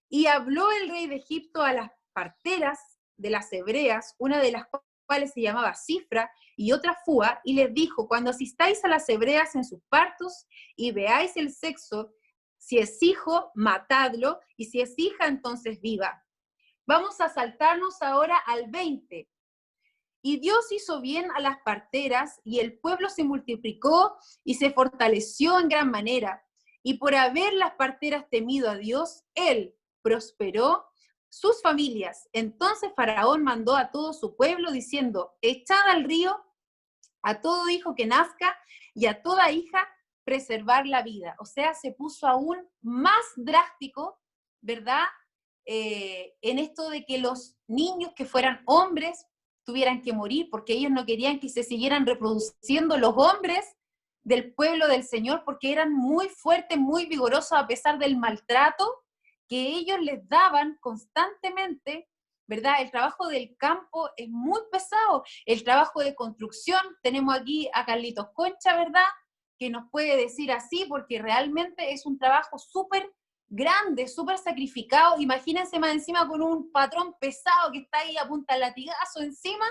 Y habló el rey de Egipto a las parteras de las hebreas, una de las cuales se llamaba Cifra, y otra Fua, y les dijo, cuando asistáis a las hebreas en sus partos, y veáis el sexo Si es hijo, matadlo, y si es hija, entonces viva. Vamos a saltarnos ahora al 20. Y Dios hizo bien a las parteras, y el pueblo se multiplicó y se fortaleció en gran manera. Y por haber las parteras temido a Dios, Él prosperó sus familias. Entonces Faraón mandó a todo su pueblo diciendo, echad al río a todo hijo que nazca y a toda hija preservar la vida. O sea, se puso aún más drástico, ¿verdad? En esto de que los niños que fueran hombres tuvieran que morir, porque ellos no querían que se siguieran reproduciendo los hombres del pueblo del Señor, porque eran muy fuertes, muy vigorosos, a pesar del maltrato que ellos les daban constantemente, ¿verdad? El trabajo del campo es muy pesado, el trabajo de construcción, tenemos aquí a Carlitos Concha, ¿verdad? Que nos puede decir así, porque realmente es un trabajo súper grande, súper sacrificado. Imagínense más encima con un patrón pesado que está ahí a punta de latigazo encima.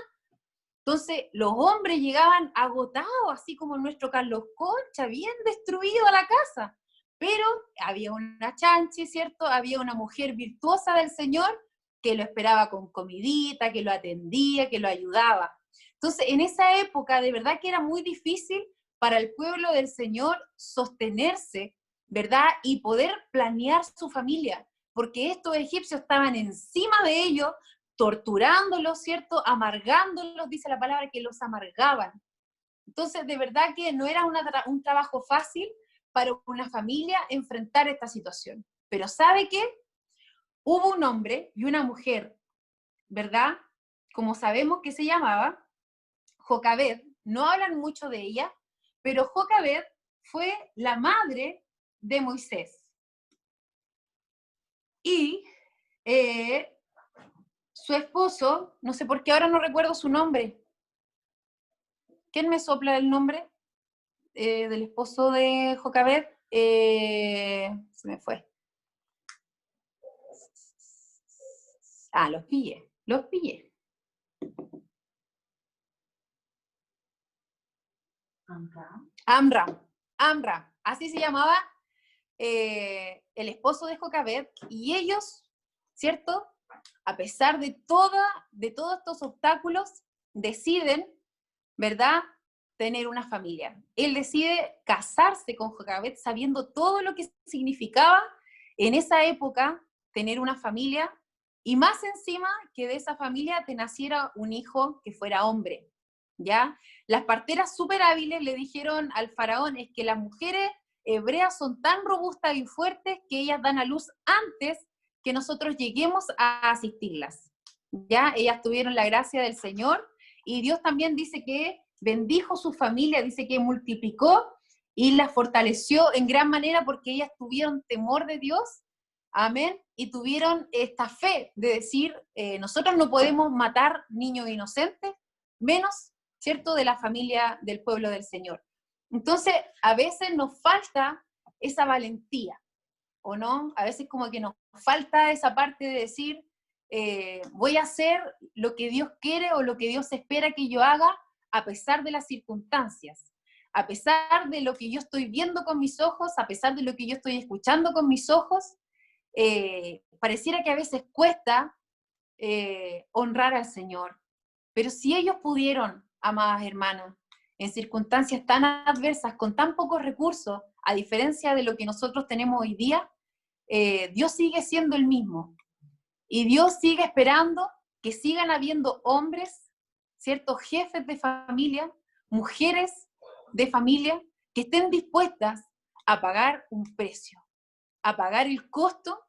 Entonces los hombres llegaban agotados, así como nuestro Carlos Concha, bien destruido a la casa. Pero había una chanchi, ¿cierto? Había una mujer virtuosa del Señor que lo esperaba con comidita, que lo atendía, que lo ayudaba. Entonces, en esa época, de verdad que era muy difícil para el pueblo del Señor sostenerse, ¿verdad? Y poder planear su familia, porque estos egipcios estaban encima de ellos, torturándolos, ¿cierto? Amargándolos, dice la palabra, que los amargaban. Entonces, de verdad que no era un trabajo fácil para una familia enfrentar esta situación. Pero ¿sabe qué? Hubo un hombre y una mujer, ¿verdad? Como sabemos que se llamaba Jocabed, no hablan mucho de ella, pero Jocabed fue la madre de Moisés. Y su esposo, no sé por qué ahora no recuerdo su nombre. ¿Quién me sopla el nombre del esposo de Jocabed? Se me fue. Ah, los pillé. Amram, así se llamaba el esposo de Jocabed, y ellos, ¿cierto? A pesar de todos estos obstáculos, deciden, ¿verdad?, tener una familia. Él decide casarse con Jocabed sabiendo todo lo que significaba en esa época tener una familia, y más encima que de esa familia te naciera un hijo que fuera hombre, ¿ya? Las parteras súper hábiles le dijeron al faraón, es que las mujeres hebreas son tan robustas y fuertes que ellas dan a luz antes que nosotros lleguemos a asistirlas, ¿ya? Ellas tuvieron la gracia del Señor, y Dios también dice que bendijo su familia, dice que multiplicó y la fortaleció en gran manera porque ellas tuvieron temor de Dios, amén, y tuvieron esta fe de decir, nosotros no podemos matar niños inocentes, menos, ¿cierto?, de la familia del pueblo del Señor. Entonces, a veces nos falta esa valentía, ¿o no? A veces como que nos falta esa parte de decir, voy a hacer lo que Dios quiere o lo que Dios espera que yo haga a pesar de las circunstancias, a pesar de lo que yo estoy viendo con mis ojos, a pesar de lo que yo estoy escuchando con mis ojos. Pareciera que a veces cuesta honrar al Señor, pero si ellos pudieron, amadas hermanas, en circunstancias tan adversas, con tan pocos recursos, a diferencia de lo que nosotros tenemos hoy día, Dios sigue siendo el mismo. Y Dios sigue esperando que sigan habiendo hombres, ciertos jefes de familia, mujeres de familia, que estén dispuestas a pagar un precio, a pagar el costo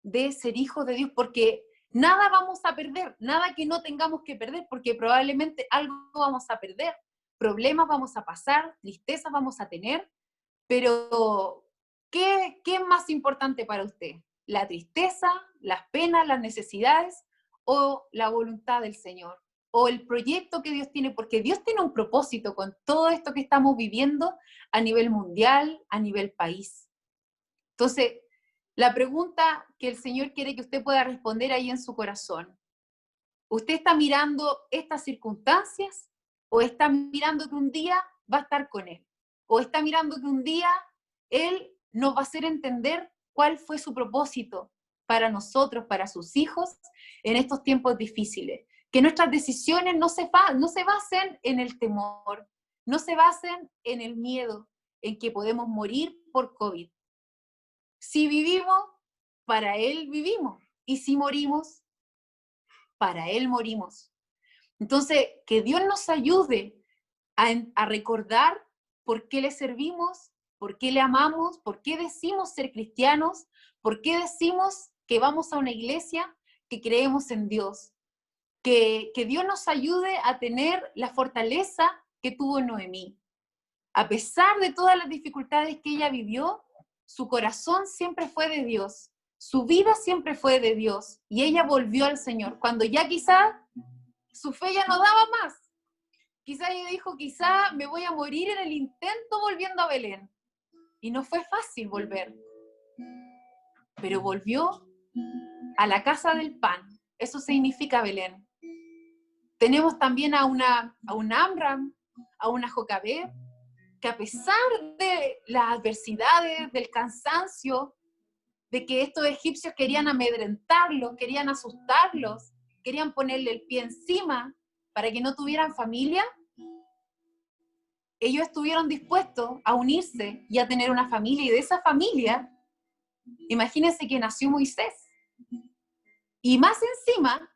de ser hijos de Dios, porque nada vamos a perder, nada que no tengamos que perder, porque probablemente algo vamos a perder, problemas vamos a pasar, tristezas vamos a tener, pero ¿qué es más importante para usted? ¿La tristeza, las penas, las necesidades, o la voluntad del Señor? ¿O el proyecto que Dios tiene? Porque Dios tiene un propósito con todo esto que estamos viviendo a nivel mundial, a nivel país. Entonces, la pregunta que el Señor quiere que usted pueda responder ahí en su corazón: ¿usted está mirando estas circunstancias o está mirando que un día va a estar con Él? ¿O está mirando que un día Él nos va a hacer entender cuál fue su propósito para nosotros, para sus hijos, en estos tiempos difíciles. Que nuestras decisiones no se basen en el temor, no se basen en el miedo, en que podemos morir por COVID. Si vivimos, para Él vivimos. Y si morimos, para Él morimos. Entonces, que Dios nos ayude a recordar por qué le servimos, por qué le amamos, por qué decimos ser cristianos, por qué decimos que vamos a una iglesia, que creemos en Dios. Que Dios nos ayude a tener la fortaleza que tuvo Noemí. A pesar de todas las dificultades que ella vivió, su corazón siempre fue de Dios, su vida siempre fue de Dios, y ella volvió al Señor, cuando ya quizá su fe ya no daba más. Quizá ella dijo, quizá me voy a morir en el intento volviendo a Belén. Y no fue fácil volver. Pero volvió a la casa del pan. Eso significa Belén. Tenemos también a un Amram, a una Jocabed, que a pesar de las adversidades, del cansancio, de que estos egipcios querían amedrentarlos, querían asustarlos, querían ponerle el pie encima para que no tuvieran familia, ellos estuvieron dispuestos a unirse y a tener una familia, y de esa familia, imagínense que nació Moisés. Y más encima,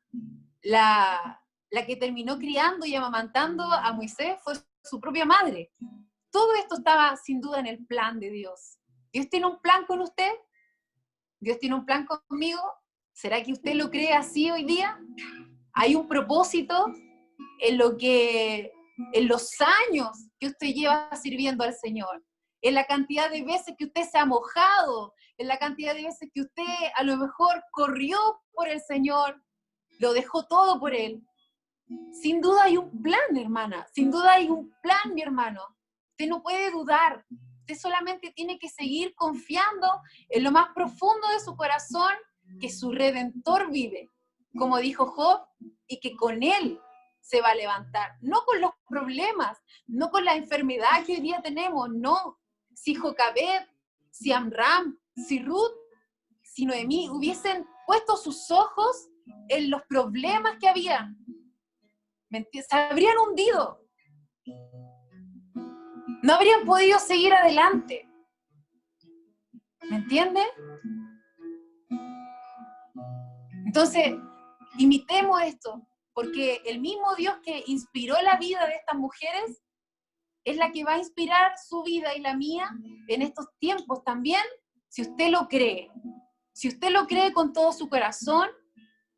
la que terminó criando y amamantando a Moisés fue su propia madre. Todo esto estaba sin duda en el plan de Dios. ¿Dios tiene un plan con usted? ¿Dios tiene un plan conmigo? ¿Será que usted lo cree así hoy día? ¿Hay un propósito en los años que usted lleva sirviendo al Señor? En la cantidad de veces que usted se ha mojado, en la cantidad de veces que usted a lo mejor corrió por el Señor, lo dejó todo por Él. Sin duda hay un plan, hermana. Sin duda hay un plan, mi hermano. Usted no puede dudar. Usted solamente tiene que seguir confiando en lo más profundo de su corazón, que su Redentor vive, como dijo Job, y que con Él se va a levantar. No con los problemas, no con la enfermedad que hoy día tenemos, no. Si Jocabed, si Amram, si Ruth, si Noemí hubiesen puesto sus ojos en los problemas que habían, se habrían hundido. No habrían podido seguir adelante. ¿Me entiende? Entonces, imitemos esto, porque el mismo Dios que inspiró la vida de estas mujeres es la que va a inspirar su vida y la mía en estos tiempos también, si usted lo cree. Si usted lo cree con todo su corazón,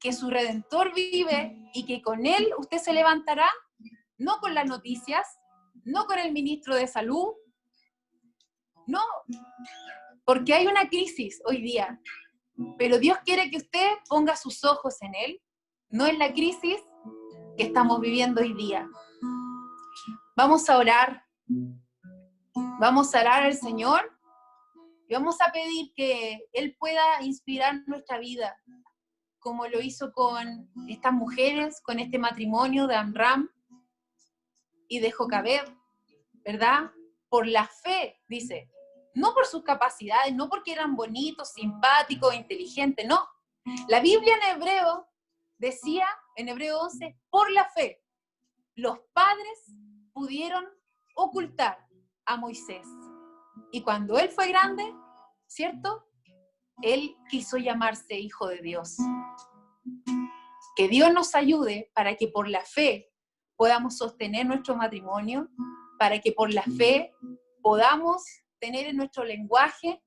que su Redentor vive y que con Él usted se levantará, no con las noticias, no con el ministro de salud, no, porque hay una crisis hoy día, pero Dios quiere que usted ponga sus ojos en Él, no en la crisis que estamos viviendo hoy día. Vamos a orar al Señor y vamos a pedir que Él pueda inspirar nuestra vida, como lo hizo con estas mujeres, con este matrimonio de Amram y de Jocabed, ¿verdad? Por la fe, dice, no por sus capacidades, no porque eran bonitos, simpáticos, inteligentes, no. La Biblia en hebreo decía, en Hebreo 11, por la fe, los padres pudieron ocultar a Moisés. Y cuando él fue grande, ¿cierto? Él quiso llamarse hijo de Dios. Que Dios nos ayude para que por la fe podamos sostener nuestro matrimonio, para que por la fe podamos tener en nuestro lenguaje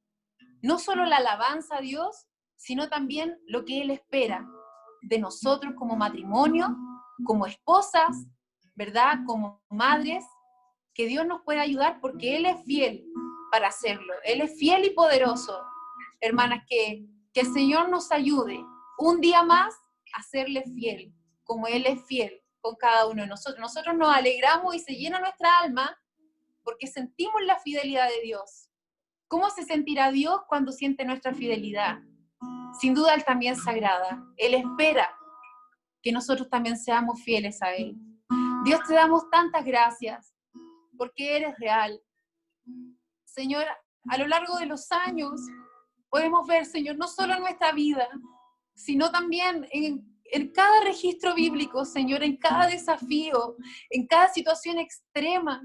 no solo la alabanza a Dios, sino también lo que Él espera de nosotros como matrimonio, como esposas, ¿verdad? Como madres, que Dios nos pueda ayudar porque Él es fiel para hacerlo. Él es fiel y poderoso. Hermanas, que el Señor nos ayude un día más a serle fiel, como Él es fiel con cada uno de nosotros. Nosotros nos alegramos y se llena nuestra alma porque sentimos la fidelidad de Dios. ¿Cómo se sentirá Dios cuando siente nuestra fidelidad? Sin duda Él también se agrada. Él espera que nosotros también seamos fieles a Él. Dios, te damos tantas gracias porque eres real. Señor, a lo largo de los años, podemos ver, Señor, no solo en nuestra vida, sino también en cada registro bíblico, Señor, en cada desafío, en cada situación extrema.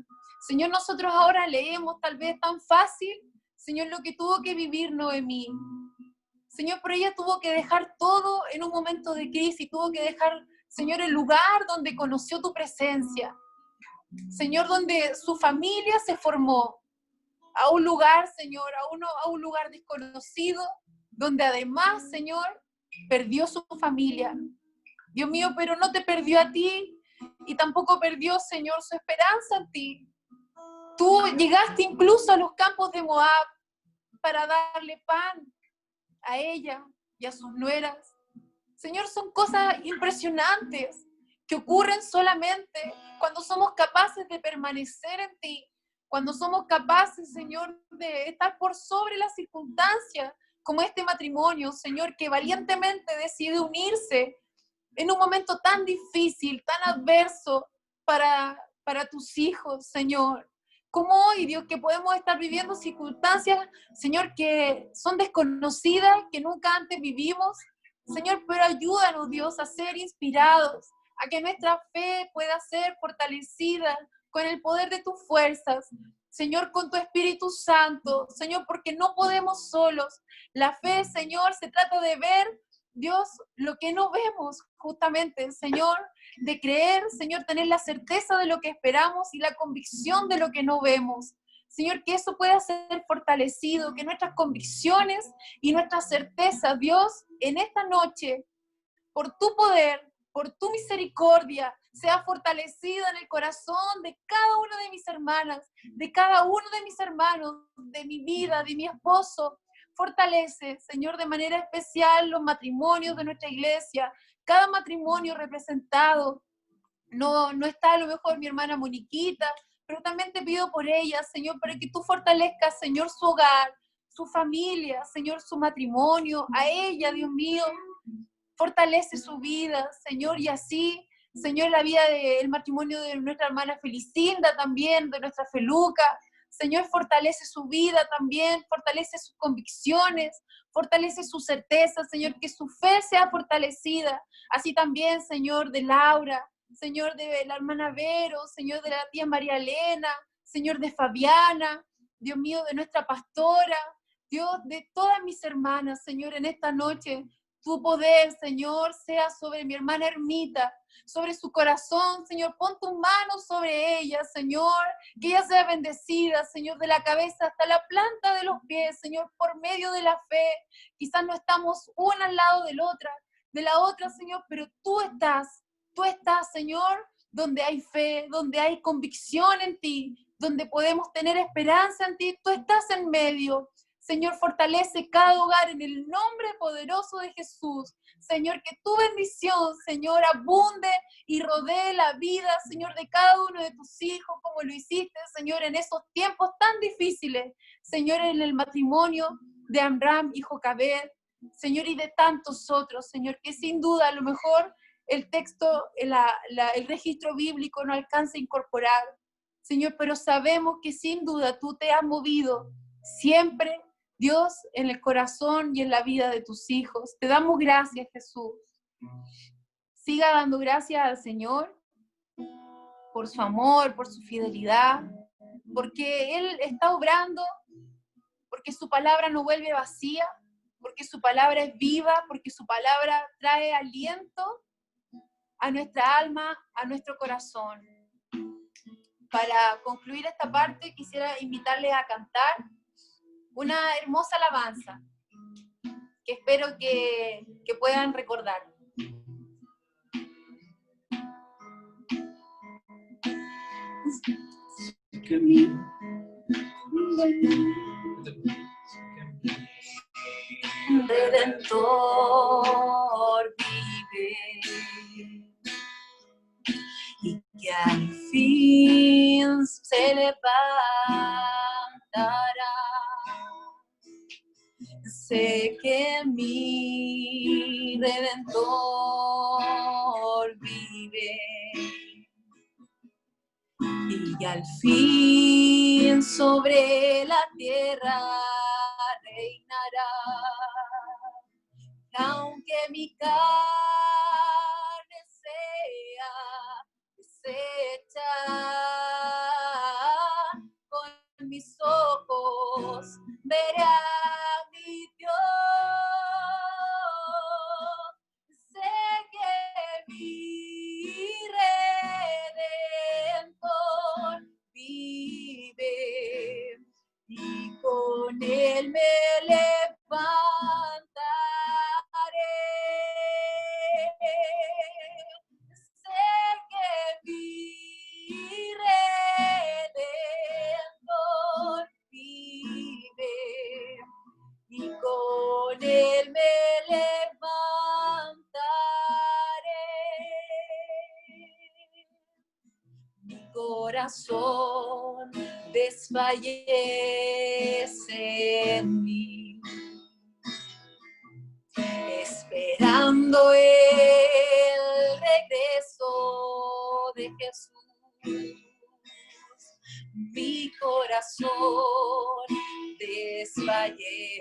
Señor, nosotros ahora leemos tal vez tan fácil, Señor, lo que tuvo que vivir Noemí. Señor, pero ella tuvo que dejar todo en un momento de crisis, tuvo que dejar, Señor, el lugar donde conoció tu presencia. Señor, donde su familia se formó, a un lugar, Señor, a un lugar desconocido, donde además, Señor, perdió su familia. Dios mío, pero no te perdió a ti, y tampoco perdió, Señor, su esperanza en ti. Tú llegaste incluso a los campos de Moab para darle pan a ella y a sus nueras. Señor, son cosas impresionantes que ocurren solamente cuando somos capaces de permanecer en ti, cuando somos capaces, Señor, de estar por sobre las circunstancias, como este matrimonio, Señor, que valientemente decide unirse en un momento tan difícil, tan adverso para tus hijos, Señor. Como hoy, Dios, que podemos estar viviendo circunstancias, Señor, que son desconocidas, que nunca antes vivimos. Señor, pero ayúdanos, Dios, a ser inspirados, a que nuestra fe pueda ser fortalecida con el poder de tus fuerzas. Señor, con tu Espíritu Santo, Señor, porque no podemos solos. La fe, Señor, se trata de ver, Dios, lo que no vemos, justamente, Señor, de creer, Señor, tener la certeza de lo que esperamos y la convicción de lo que no vemos. Señor, que eso pueda ser fortalecido, que nuestras convicciones y nuestras certezas, Dios, en esta noche, por tu poder, por tu misericordia, sea fortalecida en el corazón de cada una de mis hermanas, de cada uno de mis hermanos, de mi vida, de mi esposo. Fortalece, Señor, de manera especial los matrimonios de nuestra iglesia, cada matrimonio representado. No está a lo mejor mi hermana Moniquita, pero también te pido por ella, Señor, para que tú fortalezcas, Señor, su hogar, su familia, Señor, su matrimonio, a ella, Dios mío, fortalece su vida, Señor, y así, Señor, la vida del matrimonio de nuestra hermana Felicinda también, de nuestra Feluca. Señor, fortalece su vida también, fortalece sus convicciones, fortalece su certeza, Señor, que su fe sea fortalecida. Así también, Señor, de Laura, Señor, de la hermana Vero, Señor, de la tía María Elena, Señor, de Fabiana, Dios mío, de nuestra pastora, Dios, de todas mis hermanas, Señor, en esta noche. Tu poder, Señor, sea sobre mi hermana Ermita, sobre su corazón, Señor. Pon tu mano sobre ella, Señor. Que ella sea bendecida, Señor, de la cabeza hasta la planta de los pies, Señor, por medio de la fe. Quizás no estamos una al lado de la otra, Señor, pero tú estás, Señor, donde hay fe, donde hay convicción en ti, donde podemos tener esperanza en ti. Tú estás en medio. Señor, fortalece cada hogar en el nombre poderoso de Jesús. Señor, que tu bendición, Señor, abunde y rodee la vida, Señor, de cada uno de tus hijos, como lo hiciste, Señor, en esos tiempos tan difíciles. Señor, en el matrimonio de Amram y Jocabed, Señor, y de tantos otros, Señor, que sin duda a lo mejor el texto, el registro bíblico no alcanza a incorporar. Señor, pero sabemos que sin duda tú te has movido siempre, Dios, en el corazón y en la vida de tus hijos. Te damos gracias, Jesús. Siga dando gracias al Señor por su amor, por su fidelidad, porque Él está obrando, porque su palabra no vuelve vacía, porque su palabra es viva, porque su palabra trae aliento a nuestra alma, a nuestro corazón. Para concluir esta parte, quisiera invitarles a cantar una hermosa alabanza que espero que puedan recordar. Redentor vive y que al fin se levantará. Sé que mi Redentor vive y y al fin sobre la tierra reinará. Aunque mi carne sea deshecha, con mis ojos veré a mi Dios. Sé que mi Redentor vive y con él me levantaré. Sé que mi Redentor vive y con él me levantaré. Mi corazón desfallece en mí, esperando el regreso de Jesús. Mi corazón desfallece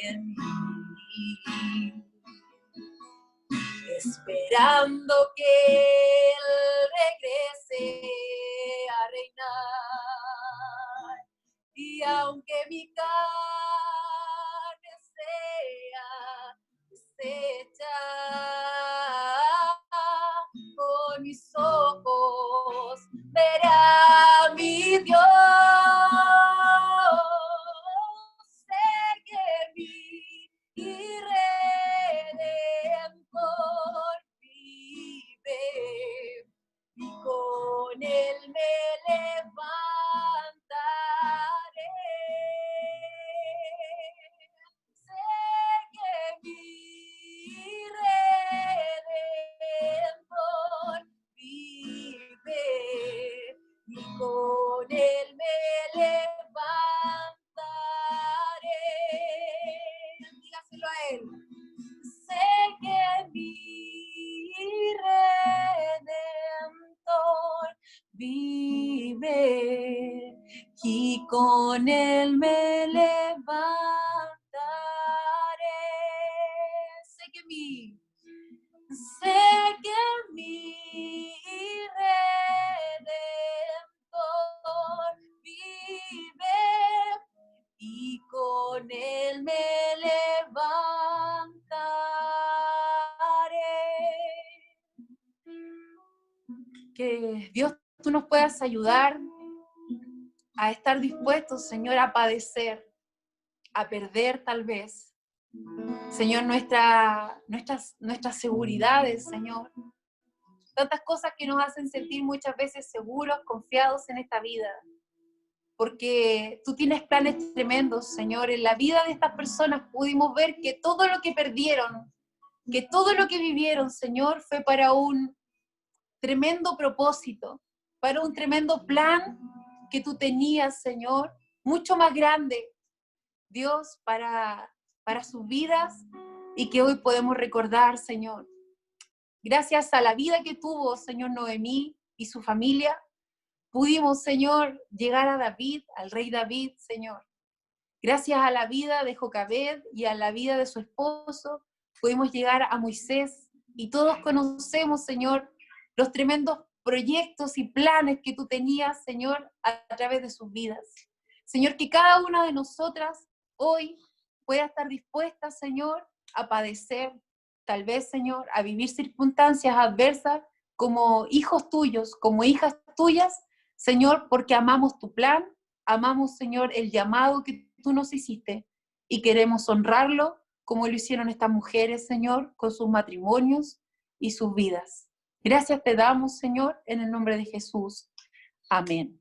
en mí, esperando que él regrese a reinar. Y aunque mi carne sea deshecha, con mis ojos veré a mi Dios. Sé que mi Redentor vive y con él me levantaré. Sé que mi Redentor vive y con él me levantaré. Dígaselo a él. Sé que mi Redentor vive y con él me levantaré. Sé que mi Redentor vive y con él me levantaré. Que Dios, tú nos puedas ayudar a estar dispuestos, Señor, a padecer, a perder tal vez, Señor, nuestras seguridades, Señor. Tantas cosas que nos hacen sentir muchas veces seguros, confiados en esta vida. Porque tú tienes planes tremendos, Señor. En la vida de estas personas pudimos ver que todo lo que perdieron, que todo lo que vivieron, Señor, fue para un tremendo propósito, para un tremendo plan que tú tenías, Señor, mucho más grande, Dios, para sus vidas y que hoy podemos recordar, Señor. Gracias a la vida que tuvo, Señor, Noemí y su familia, pudimos, Señor, llegar a David, al rey David, Señor. Gracias a la vida de Jocabed y a la vida de su esposo, pudimos llegar a Moisés y todos conocemos, Señor, los tremendos proyectos y planes que tú tenías, Señor, a través de sus vidas. Señor, que cada una de nosotras hoy pueda estar dispuesta, Señor, a padecer, tal vez, Señor, a vivir circunstancias adversas como hijos tuyos, como hijas tuyas, Señor, porque amamos tu plan, amamos, Señor, el llamado que tú nos hiciste y queremos honrarlo como lo hicieron estas mujeres, Señor, con sus matrimonios y sus vidas. Gracias te damos, Señor, en el nombre de Jesús. Amén.